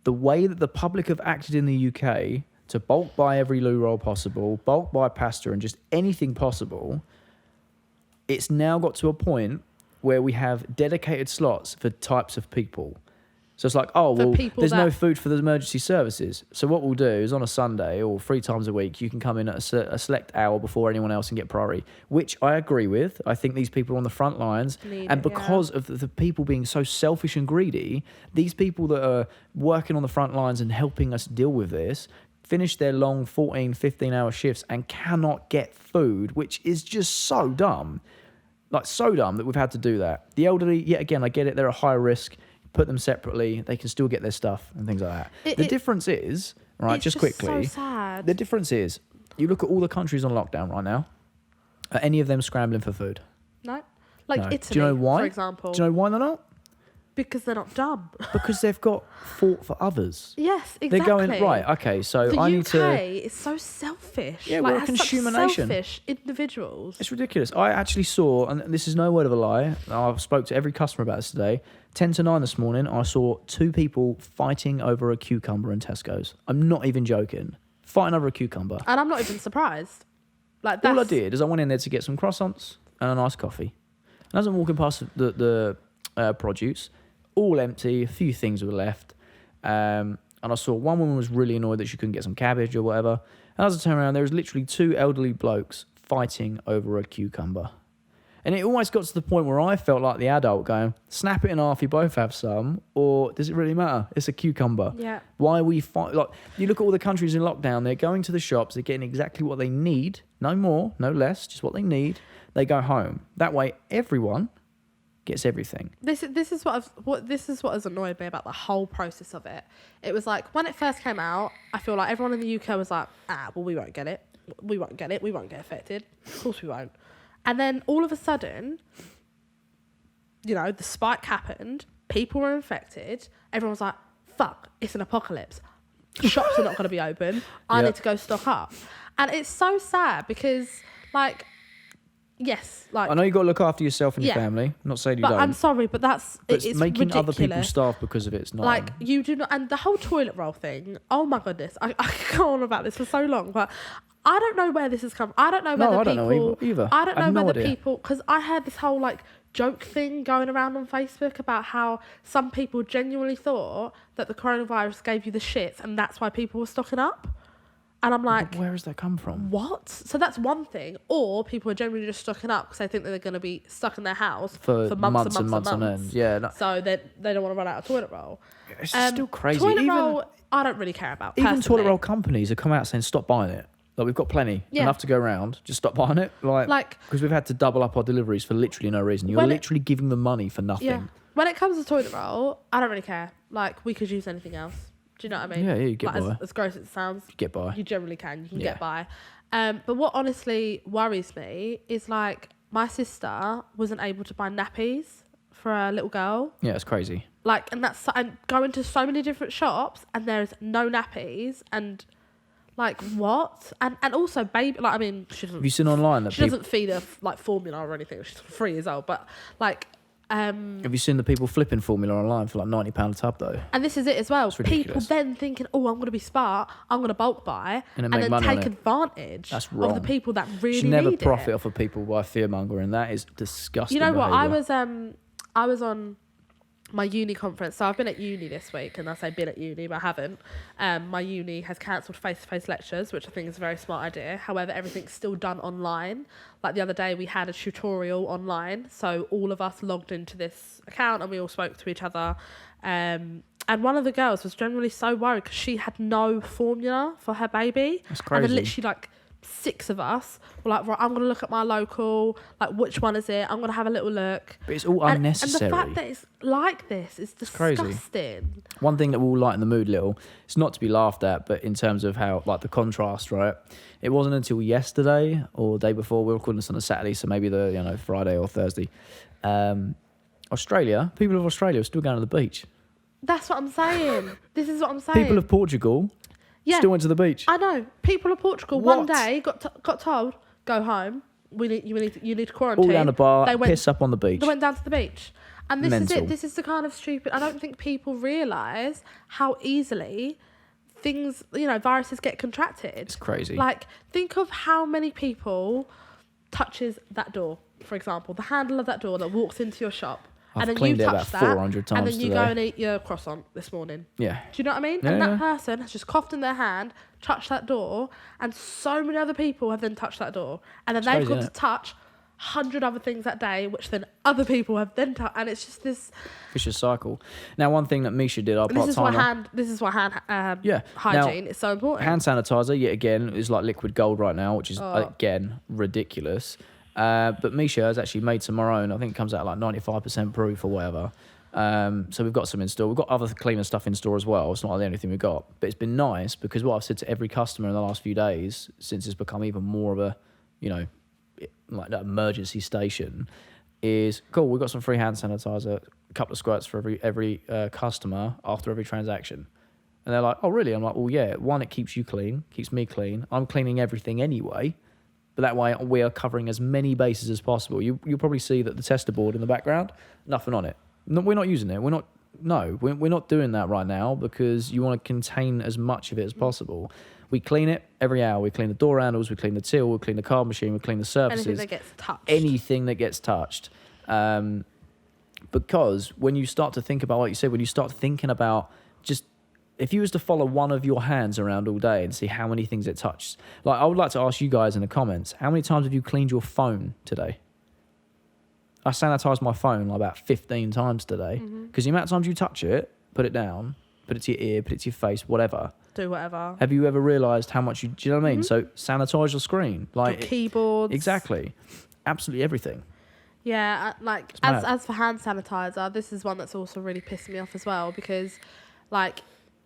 The way that the public have acted in the UK to bulk buy every loo roll possible, bulk buy pasta and just anything possible, it's now got to a point where we have dedicated slots for types of people. So it's like, oh, well, there's no food for the emergency services. So what we'll do is on a Sunday or 3 times a week, you can come in at a select hour before anyone else and get priority, which I agree with. I think these people are on the front lines. Because of the people being so selfish and greedy, these people that are working on the front lines and helping us deal with this finish their long 14, 15-hour shifts and cannot get food, which is just so dumb. Like, so dumb that we've had to do that. The elderly, yet again, I get it. They're at high risk. Put them separately. They can still get their stuff and things like that. The difference is, right, it's just quickly. so sad. The difference is, you look at all the countries on lockdown right now. Are any of them scrambling for food? No. Like No. Italy, Do you know why? for example. Do you know why they're not? Because they're not dumb. Because they've got thought for others. Yes, exactly. They're going, right, okay, so the I UK need to... is so selfish. Yeah, like, we're a has consumer such nation. selfish individuals. It's ridiculous. I actually saw, and this is no word of a lie, I spoke to every customer about this today, 10 to 9 this morning, I saw 2 people fighting over a cucumber in Tesco's. I'm not even joking. Fighting over a cucumber. And I'm not even surprised. Like, that's... All I did is I went in there to get some croissants and a nice coffee. And as I'm walking past the produce, all empty, a few things were left. And I saw one woman was really annoyed that she couldn't get some cabbage or whatever. And as I turned around, there was literally 2 elderly blokes fighting over a cucumber. And it almost got to the point where I felt like the adult going, snap it in half, you both have some, or does it really matter? It's a cucumber. Yeah. Why are we fight? Like, you look at all the countries in lockdown, they're going to the shops, they're getting exactly what they need, no more, no less, just what they need. They go home. That way, everyone gets everything. This is what has annoyed me about the whole process of it. It was like, when it first came out, I feel like everyone in the UK was like, well, we won't get it. We won't get it. We won't get affected. Of course we won't. And then all of a sudden, you know, the spike happened. People were infected. Everyone was like, fuck, it's an apocalypse. Shops are not going to be open. I need to go stock up. And it's so sad because, like, yes, like... I know you've got to look after yourself and your family. I'm not saying you don't. I'm sorry, but it's making ridiculous. Other people starve because of it's not... Like, you do not... And the whole toilet roll thing, oh my goodness. I could go on about this for so long, but... I don't know where this has come. I don't know whether I don't know either. I don't know whether idea. people, because I heard this whole like joke thing going around on Facebook about how some people genuinely thought that the coronavirus gave you the shits, and that's why people were stocking up. And I'm like, but where has that come from? What? So that's one thing. Or people are generally just stocking up because they think that they're going to be stuck in their house for months and months on end. Yeah. No. So they don't want to run out of toilet roll. It's still crazy. Toilet roll, I don't really care about. Even personally. toilet roll companies have come out saying stop buying it. Like, we've got plenty, enough to go around. Just stop buying it. Like, because we've had to double up our deliveries for literally no reason. You're literally giving them money for nothing. Yeah. When it comes to toilet roll, I don't really care. Like, we could use anything else. Do you know what I mean? Yeah, you get by. As gross as it sounds, You get by. You generally can. You can get by. But what honestly worries me is, like, my sister wasn't able to buy nappies for a little girl. Yeah, it's crazy. Like, and going to so many different shops and there's no nappies and... Like, what? And also, baby... Like, I mean, she doesn't... Have you seen online that she doesn't feed her, like, formula or anything. She's 3 years old. But, like... have you seen the people flipping formula online for, like, £90 a tub, though? And this is it as well. It's ridiculous. People then thinking, I'm going to be smart. I'm going to bulk buy. And then money take advantage That's wrong. of the people that really You should never need profit it. off of people by fear-mongering. That is disgusting. You know what? behaviour. I was on my uni conference. So I've been at uni this week, and I say been at uni, but I haven't. My uni has cancelled face-to-face lectures, which I think is a very smart idea. However, everything's still done online. Like the other day, we had a tutorial online, so all of us logged into this account and we all spoke to each other. And one of the girls was generally so worried because she had no formula for her baby. That's crazy. And then literally like 6 of us were like, right, I'm going to look at my local, like, which one is it? I'm going to have a little look. But it's all unnecessary. And the fact that it's like this is disgusting. Crazy. One thing that will lighten the mood a little, it's not to be laughed at, but in terms of how, like, the contrast, right? It wasn't until yesterday or the day before, we were recording this on a Saturday, so maybe Friday or Thursday. Australia, people of Australia are still going to the beach. That's what I'm saying. This is what I'm saying. People of Portugal still went to the beach. I know. People of Portugal one day got told, go home. You need to quarantine. All down the bar, piss up on the beach. They went down to the beach. And this Mental. is it. This is the kind of stupid... I don't think people realise how easily things, viruses get contracted. It's crazy. Like, think of how many people touches that door, for example. The handle of that door that walks into your shop. I've and then cleaned you it touch about that, 400 times and then you today. go and eat your croissant this morning. Yeah. Do you know what I mean? Yeah, and that person has just coughed in their hand, touched that door, and so many other people have then touched that door. And then they've got to touch 100 other things that day, which then other people have then touched. And it's just this... vicious cycle. Now, one thing that Misha did, our part-timer... This is why hand hygiene is so important. Hand sanitizer, yet again, is like liquid gold right now, which is, again, ridiculous. But Misha has actually made some of our own. I think it comes out like 95% proof or whatever. So we've got some in store. We've got other cleaner stuff in store as well. It's not the only thing we've got. But it's been nice because what I've said to every customer in the last few days, since it's become even more of a, like that emergency station, is cool. We've got some free hand sanitizer, a couple of squirts for every customer after every transaction. And they're like, oh, really? I'm like, well, yeah. One, it keeps you clean, keeps me clean. I'm cleaning everything anyway. But that way we are covering as many bases as possible. You'll probably see that the tester board in the background, nothing on it. No, we're not using it. We're not doing that right now because you want to contain as much of it as possible. We clean it every hour. We clean the door handles, we clean the till, we clean the card machine, we clean the surfaces. Anything that gets touched. Because when you start to think about, like you said, when you start thinking about just, if you was to follow one of your hands around all day and see how many things it touches, like I would like to ask you guys in the comments, how many times have you cleaned your phone today? I sanitised my phone like about 15 times today because the amount of times you touch it, put it down, put it to your ear, put it to your face, whatever. Do whatever. Have you ever realised how much do you know what I mean? So sanitise your screen. Like your keyboards. Exactly. Absolutely everything. Yeah, like as for hand sanitizer, this is one that's also really pissed me off as well because like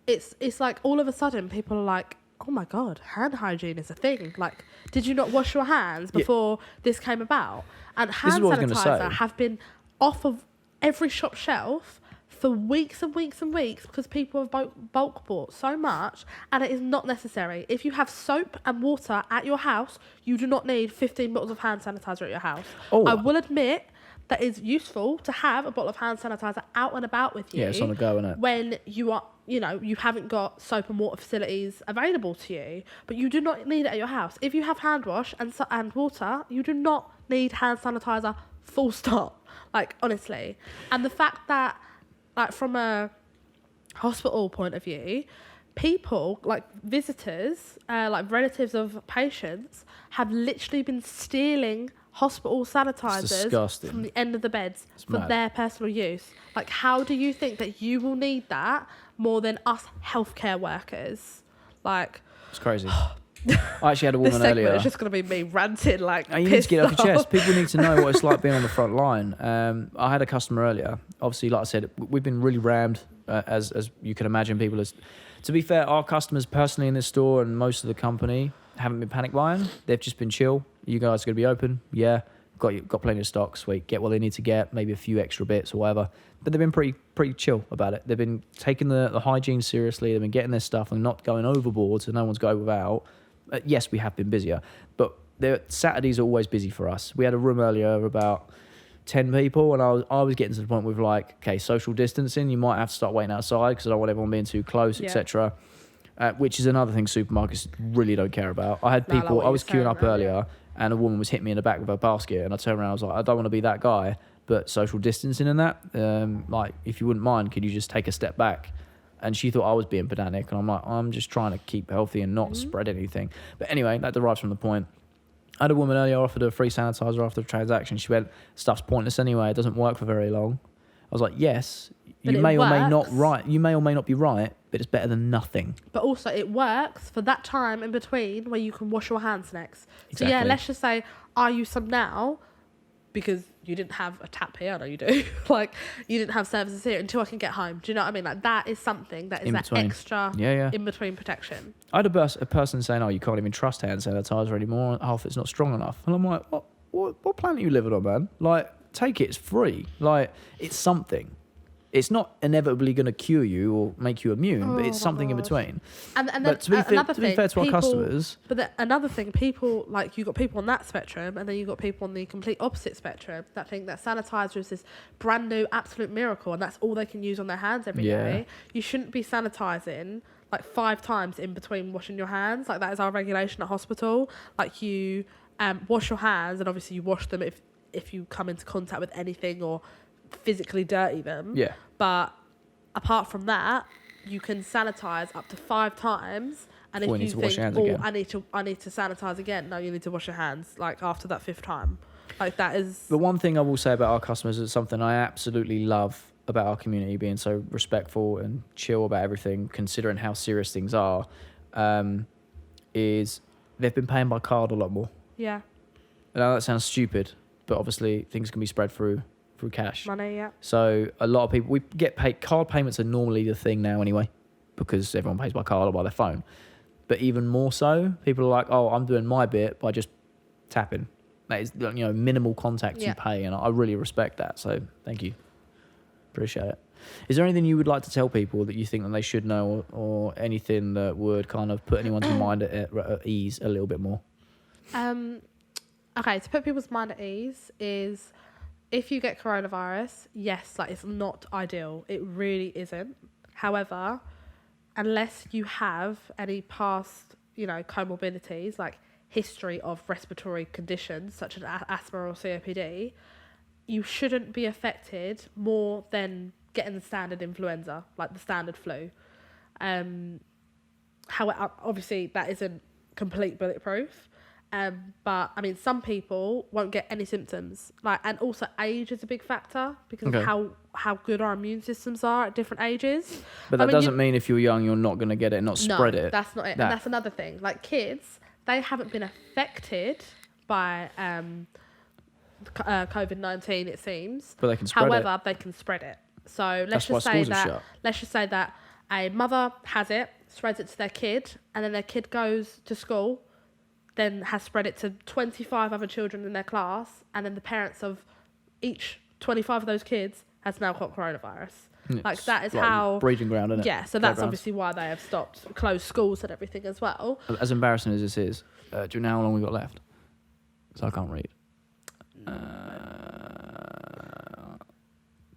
it's like all of a sudden people are like, oh my God, hand hygiene is a thing. Like, did you not wash your hands before this came about? And hand sanitizer have been off of every shop shelf for weeks and weeks and weeks because people have bulk bought so much, and it is not necessary. If you have soap and water at your house, you do not need 15 bottles of hand sanitizer at your house. I will admit that it's useful to have a bottle of hand sanitizer out and about with you. Yeah, it's on the go, isn't it? When you are, you haven't got soap and water facilities available to you, but you do not need it at your house. If you have hand wash and water, you do not need hand sanitizer, full stop. Like, honestly. And the fact that, like, from a hospital point of view, people, like visitors, like relatives of patients, have literally been stealing hospital sanitizers from the end of the beds for their personal use. Like, how do you think that you will need that more than us healthcare workers? Like, it's crazy. I actually had a woman earlier. It's just going to be me ranting like. You need to get it off your chest. People need to know what it's like being on the front line. I had a customer earlier. Obviously, like I said, we've been really rammed, as you can imagine. People, to be fair, our customers personally in this store and most of the company haven't been panic buying. They've just been chill. You guys are going to be open? Yeah. Got plenty of stock. Sweet. Get what they need to get. Maybe a few extra bits or whatever. But they've been pretty chill about it. They've been taking the hygiene seriously. They've been getting their stuff and not going overboard so no one's going without. Yes, we have been busier, but Saturdays are always busy for us. We had a room earlier of about 10 people, and I was getting to the point with like, okay, social distancing. You might have to start waiting outside because I don't want everyone being too close, etc. Which is another thing supermarkets really don't care about. I had people. I was queuing up earlier, and a woman was hitting me in the back with her basket, and I turned around. I was like, I don't want to be that guy, but social distancing and that, like, if you wouldn't mind, could you just take a step back? And she thought I was being pedantic, and I'm like, I'm just trying to keep healthy and not spread anything. But anyway, that derives from the point. I had a woman earlier offered a free sanitizer after the transaction. She went, stuff's pointless anyway. It doesn't work for very long. I was like, yes, you may or may not be right, but it's better than nothing. But also, it works for that time in between where you can wash your hands next. Exactly. So yeah, let's just say I use some now because you didn't have a tap here. I know you do. Like, you didn't have services here until I can get home. Do you know what I mean? Like, that is something that is that extra in-between protection. I had a person saying, oh, you can't even trust hand sanitizer anymore. Half it's not strong enough. And I'm like, what planet are you living on, man? Like, take it. It's free. Like, it's something. It's not inevitably going to cure you or make you immune, but it's something in between. And but to be fair to our customers... But another thing, people, like, you've got people on that spectrum, and then you've got people on the complete opposite spectrum that think that sanitizer is this brand new absolute miracle, and that's all they can use on their hands every day. You shouldn't be sanitizing like 5 times in between washing your hands. Like, that is our regulation at hospital. Like, you wash your hands, and obviously you wash them if you come into contact with anything or physically dirty them. Yeah. But apart from that, you can sanitize up to 5 times. And if you think, I need to sanitize again, no, you need to wash your hands like after that 5th time. Like, that is. The one thing I will say about our customers is something I absolutely love about our community, being so respectful and chill about everything, considering how serious things are, is they've been paying by card a lot more. Yeah. Now that sounds stupid, but obviously things can be spread through cash. Money, yeah. So a lot of people, we get paid. Card payments are normally the thing now anyway, because everyone pays by card or by their phone. But even more so, people are like, "Oh, I'm doing my bit by just tapping." That is, minimal contact you pay, and I really respect that. So thank you, appreciate it. Is there anything you would like to tell people that you think that they should know, or anything that would kind of put anyone's mind at ease a little bit more? Okay, to put people's mind at ease is, if you get coronavirus, yes, like, it's not ideal. It really isn't. However, unless you have any past, comorbidities, like history of respiratory conditions such as asthma or COPD, you shouldn't be affected more than getting the standard influenza, like the standard flu. However, obviously that isn't complete bulletproof. But I mean, some people won't get any symptoms, and also age is a big factor because of how good our immune systems are at different ages. But that doesn't mean if you're young, you're not going to get it, not spread it. No, that's not it. And that's another thing. Like, kids, they haven't been affected by COVID-19, it seems. But they can spread it. However, they can spread it. So let's just say that a mother has it, spreads it to their kid, and then their kid goes to school, then has spread it to 25 other children in their class, and then the parents of each 25 of those kids has now got coronavirus. Like, that is how... breeding ground, isn't it? Yeah, so that's obviously why they have stopped, closed schools and everything as well. As embarrassing as this is, do you know how long we've got left? So I can't read.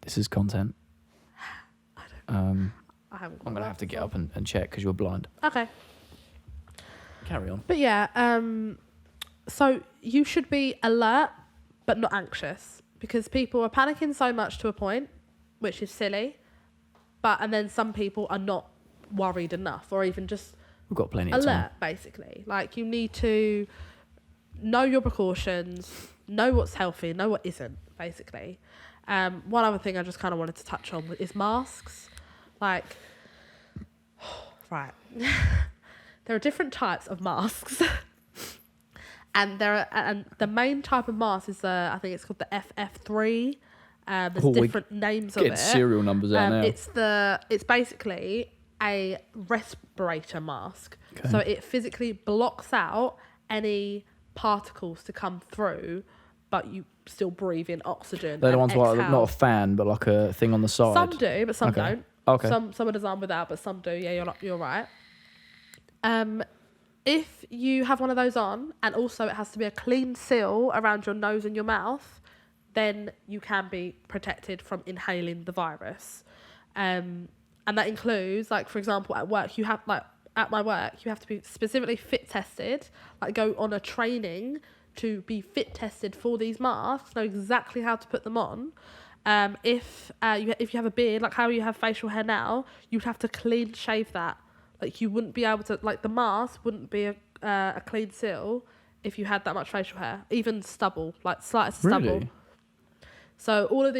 This is content. I'm going to have to get up and check because you're blind. Okay. Carry on. But yeah, so you should be alert but not anxious, because people are panicking so much to a point, which is silly. And then some people are not worried enough, or even just we've got plenty of time. Alert, basically. Like, you need to know your precautions, know what's healthy, know what isn't, basically. One other thing I just kind of wanted to touch on is masks. Like, right. There are different types of masks. And the main type of mask is I think it's called the FF3. There's different names of it. Get serial numbers out now. It's basically a respirator mask. Okay. So it physically blocks out any particles to come through, but you still breathe in oxygen. They're the ones like not a fan, but like a thing on the side. Some do, but some don't. Okay. Some are designed without, but some do. Yeah, you're right. If you have one of those on, and also it has to be a clean seal around your nose and your mouth, then you can be protected from inhaling the virus. And that includes, like, for example, at work, at my work, you have to be specifically fit tested, like go on a training to be fit tested for these masks, know exactly how to put them on. If you have a beard, like how you have facial hair now, you'd have to clean shave that. Like, you wouldn't be able to, like, the mask wouldn't be a clean seal if you had that much facial hair, even stubble, like slightest stubble. Really? So all of the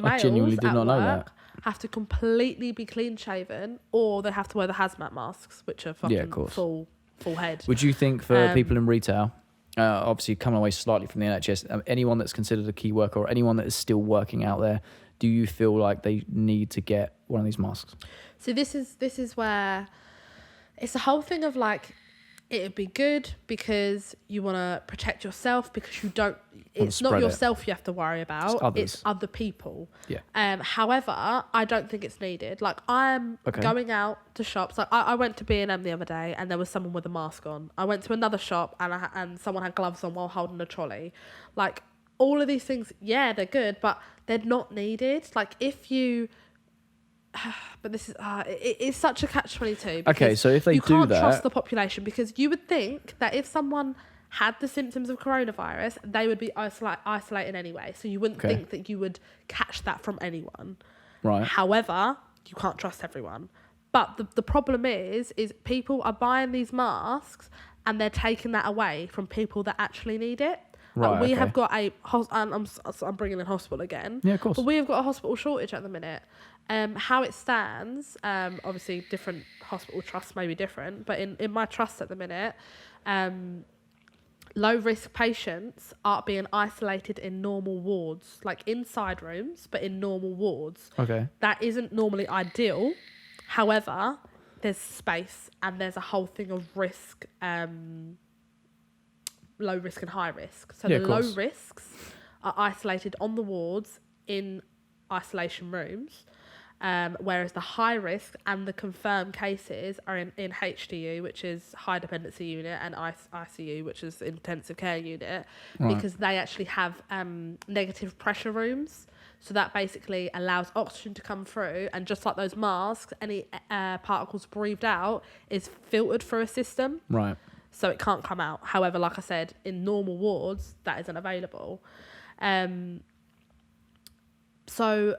males at work have to completely be clean shaven, or they have to wear the hazmat masks, which are fucking full head. Would you think for people in retail, obviously coming away slightly from the NHS, anyone that's considered a key worker or anyone that is still working out there, do you feel like they need to get one of these masks? So this is where it's the whole thing of, like, it would be good because you want to protect yourself, because it's not yourself you have to worry about, it's other people. Yeah. However, I don't think it's needed. Like, I'm going out to shops. Like, I went to B&M the other day and there was someone with a mask on. I went to another shop and someone had gloves on while holding a trolley. Like, all of these things, yeah, they're good, but they're not needed. Like, if you... But this is it's such a catch-22. Okay, so if they do that, you can't trust the population, because you would think that if someone had the symptoms of coronavirus, they would be isolated anyway. So you wouldn't think that you would catch that from anyone. Right. However, you can't trust everyone. But the problem is people are buying these masks and they're taking that away from people that actually need it. Right. We have got I'm bringing in hospital again. Yeah, of course. But we have got a hospital shortage at the minute. How it stands, obviously different hospital trusts may be different, but in my trust at the minute, low risk patients are being isolated in normal wards, like inside rooms, but in normal wards. Okay. That isn't normally ideal. However, there's space and there's a whole thing of risk, low risk and high risk. So the low risks are isolated on the wards in isolation rooms, whereas the high risk and the confirmed cases are in HDU, which is high dependency unit, and ICU, which is intensive care unit, because they actually have negative pressure rooms. So that basically allows oxygen to come through, and just like those masks, any particles breathed out is filtered through a system. Right. So it can't come out. However, like I said, in normal wards, that isn't available. So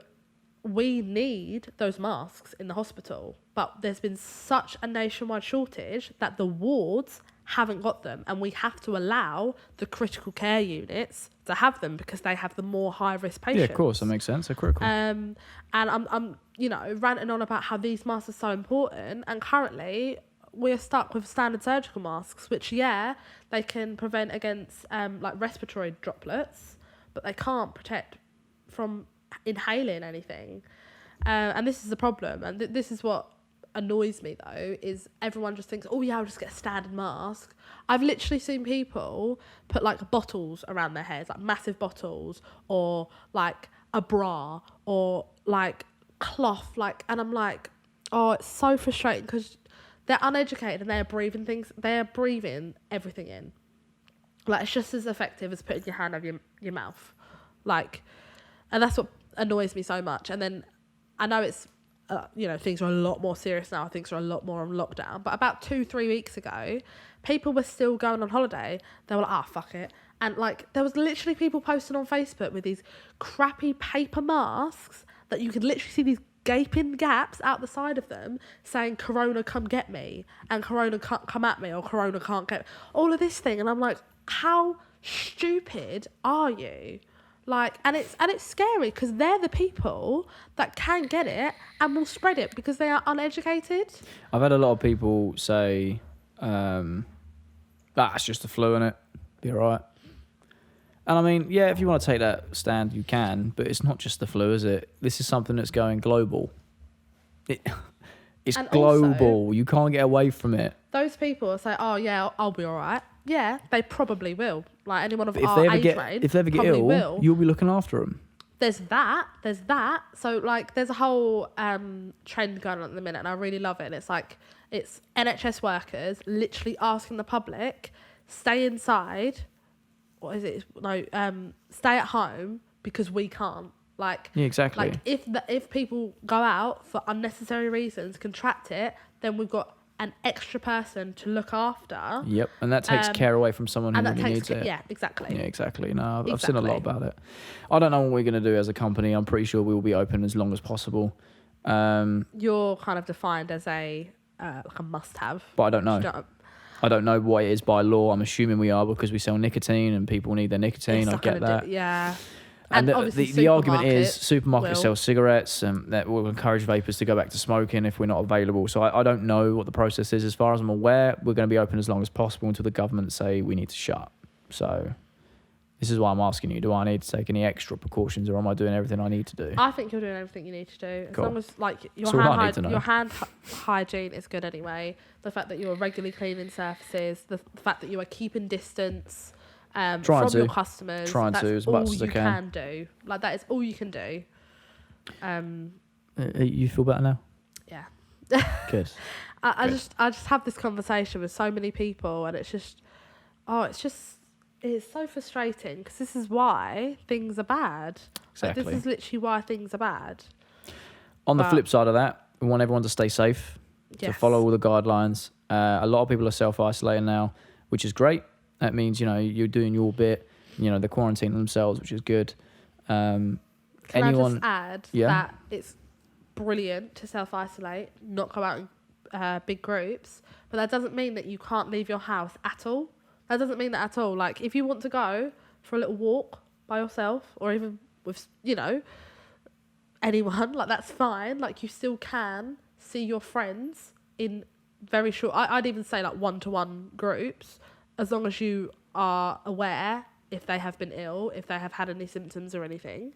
we need those masks in the hospital, but there's been such a nationwide shortage that the wards haven't got them, and we have to allow the critical care units to have them because they have the more high risk patients. Yeah, of course, that makes sense. They're critical. And I'm ranting on about how these masks are so important, and currently we're stuck with standard surgical masks, which they can prevent against like respiratory droplets, but they can't protect from inhaling anything. And this is the problem, and this is what annoys me though, is everyone just thinks, oh yeah, I'll just get a standard mask. I've literally seen people put like bottles around their heads, like massive bottles, or like a bra, or like cloth, like, and I'm like, oh, it's so frustrating because they're uneducated and they're breathing everything in. Like, it's just as effective as putting your hand over your mouth, like, and that's what annoys me so much. And then I know it's things are a lot more serious now. Things are a lot more on lockdown. But about 2-3 weeks ago, people were still going on holiday. They were like, fuck it. And like, there was literally people posting on Facebook with these crappy paper masks that you could literally see these gaping gaps out the side of them saying, Corona, come get me. And Corona can't come at me, or Corona can't get me. All of this thing. And I'm like, how stupid are you? Like, and it's scary because they're the people that can get it and will spread it because they are uneducated. I've had a lot of people say, it's just the flu, innit? Be all right. And I mean, yeah, if you want to take that stand, you can, but it's not just the flu, is it? This is something that's going global. It's and global. Also, you can't get away from it. Those people say, oh, yeah, I'll be all right. Yeah, they probably will. Like, anyone of our age range, if they ever get ill, you'll be looking after them. There's that. So, like, there's a whole trend going on at the minute, and I really love it. And it's like, it's NHS workers literally asking the public, stay inside. What is it? No, stay at home because we can't. Like, yeah, exactly. Like, if people go out for unnecessary reasons, contract it, then we've got an extra person to look after. Yep, and that takes care away from someone who really needs it. Yeah, exactly. Yeah, exactly. No, I've seen a lot about it. I don't know what we're going to do as a company. I'm pretty sure we will be open as long as possible. You're kind of defined as a like a must-have. But I don't know. I don't know what it is by law. I'm assuming we are because we sell nicotine and people need their nicotine. I get that. Yeah. And the argument is supermarkets sell cigarettes and that will encourage vapors to go back to smoking if we're not available. So I don't know what the process is. As far as I'm aware, we're going to be open as long as possible until the government say we need to shut. So this is why I'm asking you, do I need to take any extra precautions or am I doing everything I need to do? I think you're doing everything you need to do. As long as like your hand hygiene is good anyway. The fact that you're regularly cleaning surfaces, the fact that you are keeping distance from your customers. Trying to as much as I can do. Like, that is all you can do. You feel better now? Yeah. Good. I just have this conversation with so many people, and it's so frustrating because this is why things are bad. Exactly. Like, this is literally why things are bad. On the flip side of that, we want everyone to stay safe, to follow all the guidelines. A lot of people are self-isolating now, which is great. That means, you're doing your bit, they're quarantining themselves, which is good. Can I just add that it's brilliant to self-isolate, not go out in big groups, but that doesn't mean that you can't leave your house at all. That doesn't mean that at all. Like, if you want to go for a little walk by yourself or even with, anyone, like, that's fine. Like, you still can see your friends in very short, I'd even say like 1-to-1 groups, as long as you are aware if they have been ill, if they have had any symptoms or anything.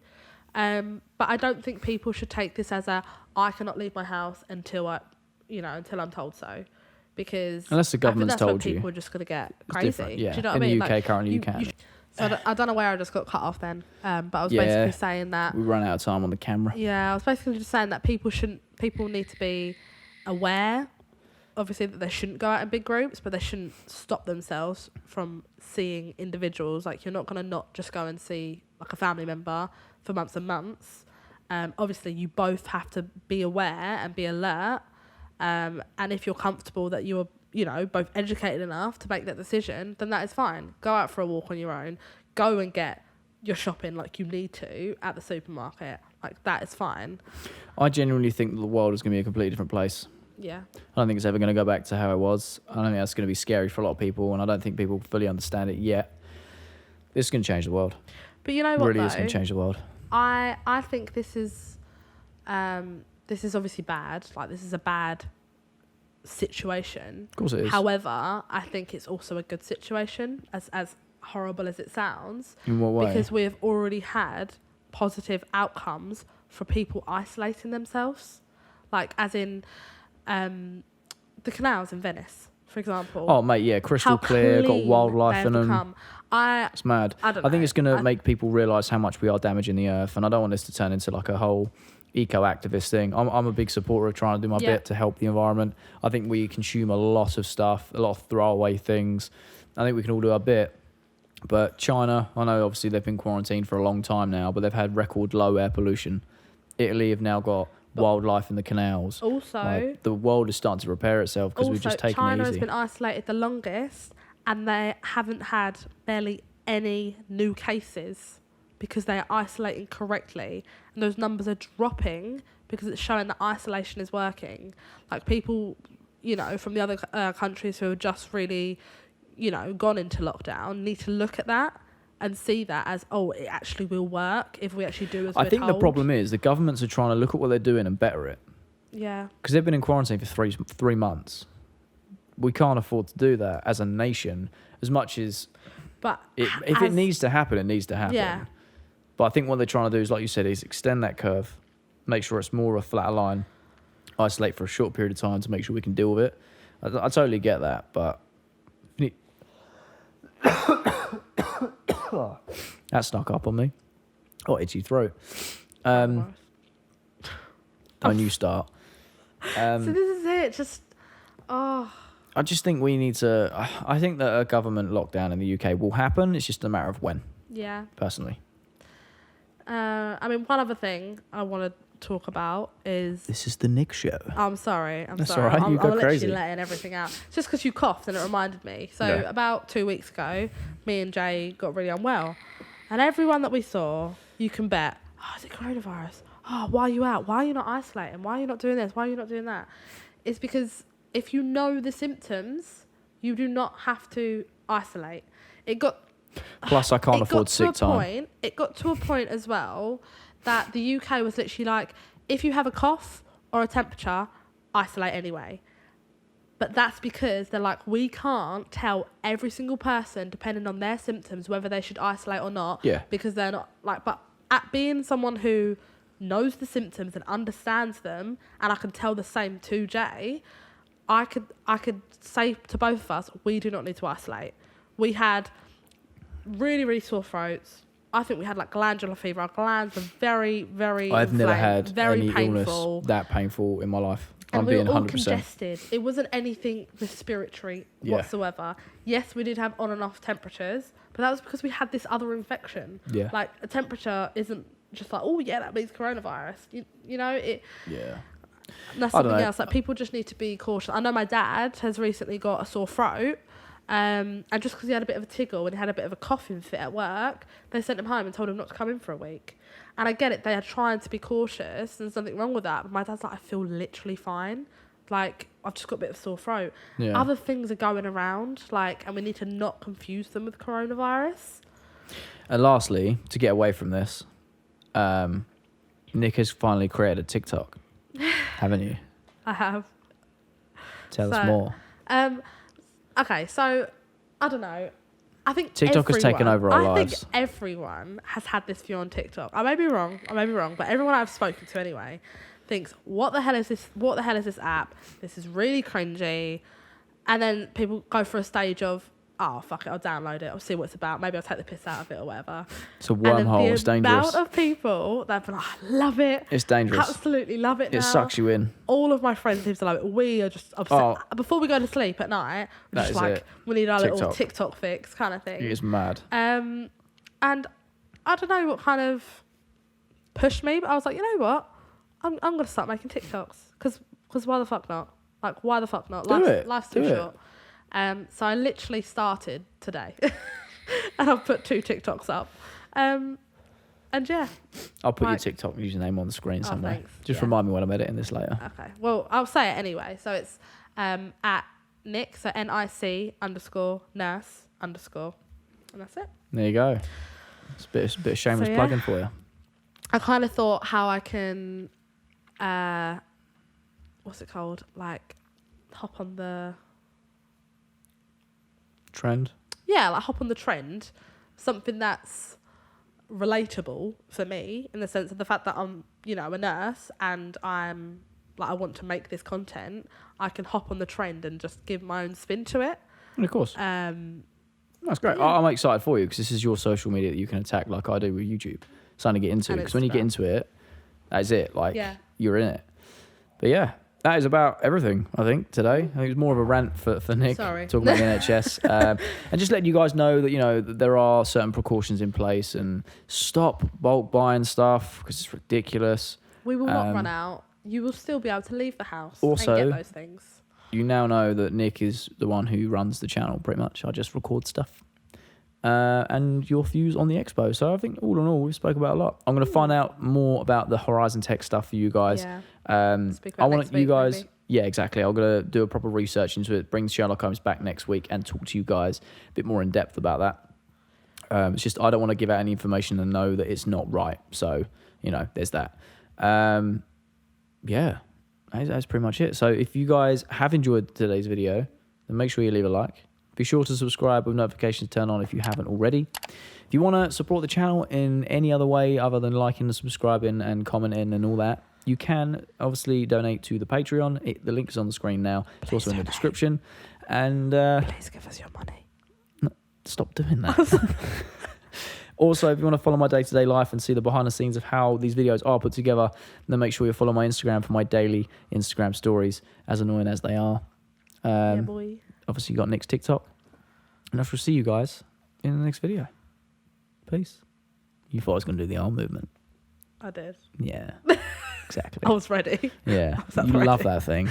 But I don't think people should take this as I cannot leave my house until I'm told so. Because unless the government's told you, people are just going to get crazy. Yeah. Do you know what in I mean? the UK currently you can. So I don't know where I just got cut off then. But I was basically saying that we ran out of time on the camera. Yeah, I was basically just saying that people need to be aware, obviously, that they shouldn't go out in big groups, but they shouldn't stop themselves from seeing individuals. Like, you're not going to not just go and see like a family member for months and months. Obviously, you both have to be aware and be alert. And if you're comfortable that you're, both educated enough to make that decision, then that is fine. Go out for a walk on your own. Go and get your shopping like you need to at the supermarket. Like, that is fine. I genuinely think that the world is going to be a completely different place. Yeah. I don't think it's ever going to go back to how it was. I don't think that's going to be scary for a lot of people, and I don't think people fully understand it yet. This is going to change the world. But you know what, It really is going to change the world. I think this is obviously bad. Like, this is a bad situation. Of course it is. However, I think it's also a good situation, as horrible as it sounds. In what way? Because we have already had positive outcomes for people isolating themselves. Like, as in the canals in Venice, for example. Oh, mate, yeah, crystal clear, got wildlife in them. It's mad. I think it's going to make people realise how much we are damaging the earth, and I don't want this to turn into like a whole eco-activist thing. I'm a big supporter of trying to do my bit to help the environment. I think we consume a lot of stuff, a lot of throwaway things. I think we can all do our bit. But China, I know obviously they've been quarantined for a long time now, but they've had record low air pollution. Italy have now got wildlife in the canals. Also, like, the world is starting to repair itself because we've just taken China it easy. has been isolated the longest, and they haven't had barely any new cases because they are isolating correctly, and those numbers are dropping because it's showing that isolation is working. Like, people, from the other countries who have just really, gone into lockdown need to look at that and see that as, it actually will work if we actually do as we're I think told. the problem is the governments are trying to look at what they're doing and better it. Yeah. Because they've been in quarantine for three months. We can't afford to do that as a nation, as much as... But if it needs to happen, it needs to happen. Yeah. But I think what they're trying to do is, like you said, is extend that curve, make sure it's more of a flat line, isolate for a short period of time to make sure we can deal with it. I totally get that, but... That snuck up on me. Oh, itchy throat. Don't you start. So this is it. I just think we need to... I think that a government lockdown in the UK will happen. It's just a matter of when. Yeah. Personally. One other thing I want to talk about is... This is the Nick Show. I'm sorry. That's all right. You go I'm crazy. literally letting everything out. Just because you coughed and it reminded me. So about 2 weeks ago, me and Jay got really unwell. And everyone that we saw, you can bet, is it coronavirus? Why are you out? Why are you not isolating? Why are you not doing this? Why are you not doing that? It's because if you know the symptoms, you do not have to isolate. Plus, I can't afford sick time. It got to a point as well that the UK was literally like, if you have a cough or a temperature, isolate anyway. But that's because they're like, we can't tell every single person, depending on their symptoms, whether they should isolate or not. Yeah. Because they're not like, but at being someone who knows the symptoms and understands them, and I can tell the same to Jay, I could say to both of us, we do not need to isolate. We had really, really sore throats. I think we had like glandular fever. Our glands were very, very I've never had very any painful. illness that painful in my life. And I'm we being were all 100%. congested. It wasn't anything respiratory whatsoever. Yes, we did have on and off temperatures, but that was because we had this other infection. Yeah. Like, a temperature isn't just like, that means coronavirus. It. Yeah. That's something else. Like, people just need to be cautious. I know my dad has recently got a sore throat. And just because he had a bit of a tickle and he had a bit of a coughing fit at work, they sent him home and told him not to come in for a week. And I get it, they are trying to be cautious, and there's nothing wrong with that. But my dad's like, I feel literally fine. Like, I've just got a bit of a sore throat. Yeah. Other things are going around, and we need to not confuse them with coronavirus. And lastly, to get away from this, Nick has finally created a TikTok, haven't you? I have. Tell us more. Okay, so, I don't know. I think TikTok has taken over our I lives. think everyone has had this view on TikTok. I may be wrong, but everyone I've spoken to anyway thinks, what the hell is this? What the hell is this app? This is really cringy. And then people go for a stage of, oh, fuck it, I'll download it. I'll see what it's about. Maybe I'll take the piss out of it or whatever. It's a wormhole. It's dangerous. The amount of people that have been like, I love it. It's dangerous. Absolutely love it now. It sucks you in. All of my friends seem to love it. We are just obsessed. Before we go to sleep at night, we're just like, we need our little TikTok fix kind of thing. It is mad. And I don't know what kind of pushed me, but I was like, you know what? I'm going to start making TikToks. Because why the fuck not? Like, why the fuck not? Life's too short. So I literally started today. And I've put 2 TikToks up. And yeah. I'll put your TikTok username on the screen somewhere. Thanks. Just remind me when I'm editing this later. Okay. Well, I'll say it anyway. So it's at Nick, so NIC_nurse_. And that's it. There you go. It's a bit of shameless plugging for you. I kind of thought how I can, what's it called? Like, hop on the... Trend? Yeah, like hop on the trend. Something that's relatable for me in the sense of the fact that I'm, you know, a nurse and I'm, like, I want to make this content. I can hop on the trend and just give my own spin to it. And of course. That's great. Yeah. I'm excited for you because this is your social media that you can attack like I do with YouTube. Something to get into. Because when you get into it, that's it. Like, you're in it. But yeah, that is about everything, I think, today. I think it was more of a rant for Nick. Sorry. Talking about the NHS. And just letting you guys know that, you know, that there are certain precautions in place and stop bulk buying stuff because it's ridiculous. We will not run out. You will still be able to leave the house also, and get those things. You now know that Nick is the one who runs the channel, pretty much. I just record stuff. And your views on the expo. So I think all in all, we've spoke about a lot. I'm going to find out more about the Horizon Tech stuff for you guys. Yeah. I want you guys... Maybe. Yeah, exactly. I'm going to do a proper research into it, bring Sherlock Holmes back next week and talk to you guys a bit more in depth about that. It's just I don't want to give out any information and know that it's not right. So, you know, there's that. Yeah. That's pretty much it. So if you guys have enjoyed today's video, then make sure you leave a like. Be sure to subscribe with notifications turned on if you haven't already. If you want to support the channel in any other way other than liking and subscribing and commenting and all that, you can obviously donate to the Patreon. The link is on the screen now. It's also in the description. And please give us your money. No, stop doing that. Also, if you want to follow my day-to-day life and see the behind the scenes of how these videos are put together, then make sure you follow my Instagram for my daily Instagram stories, as annoying as they are. Yeah, boy. Obviously, you got Nick's TikTok. And I shall see you guys in the next video. Peace. You thought I was going to do the arm movement. I did. Yeah, exactly. I was ready. Yeah, you love that thing.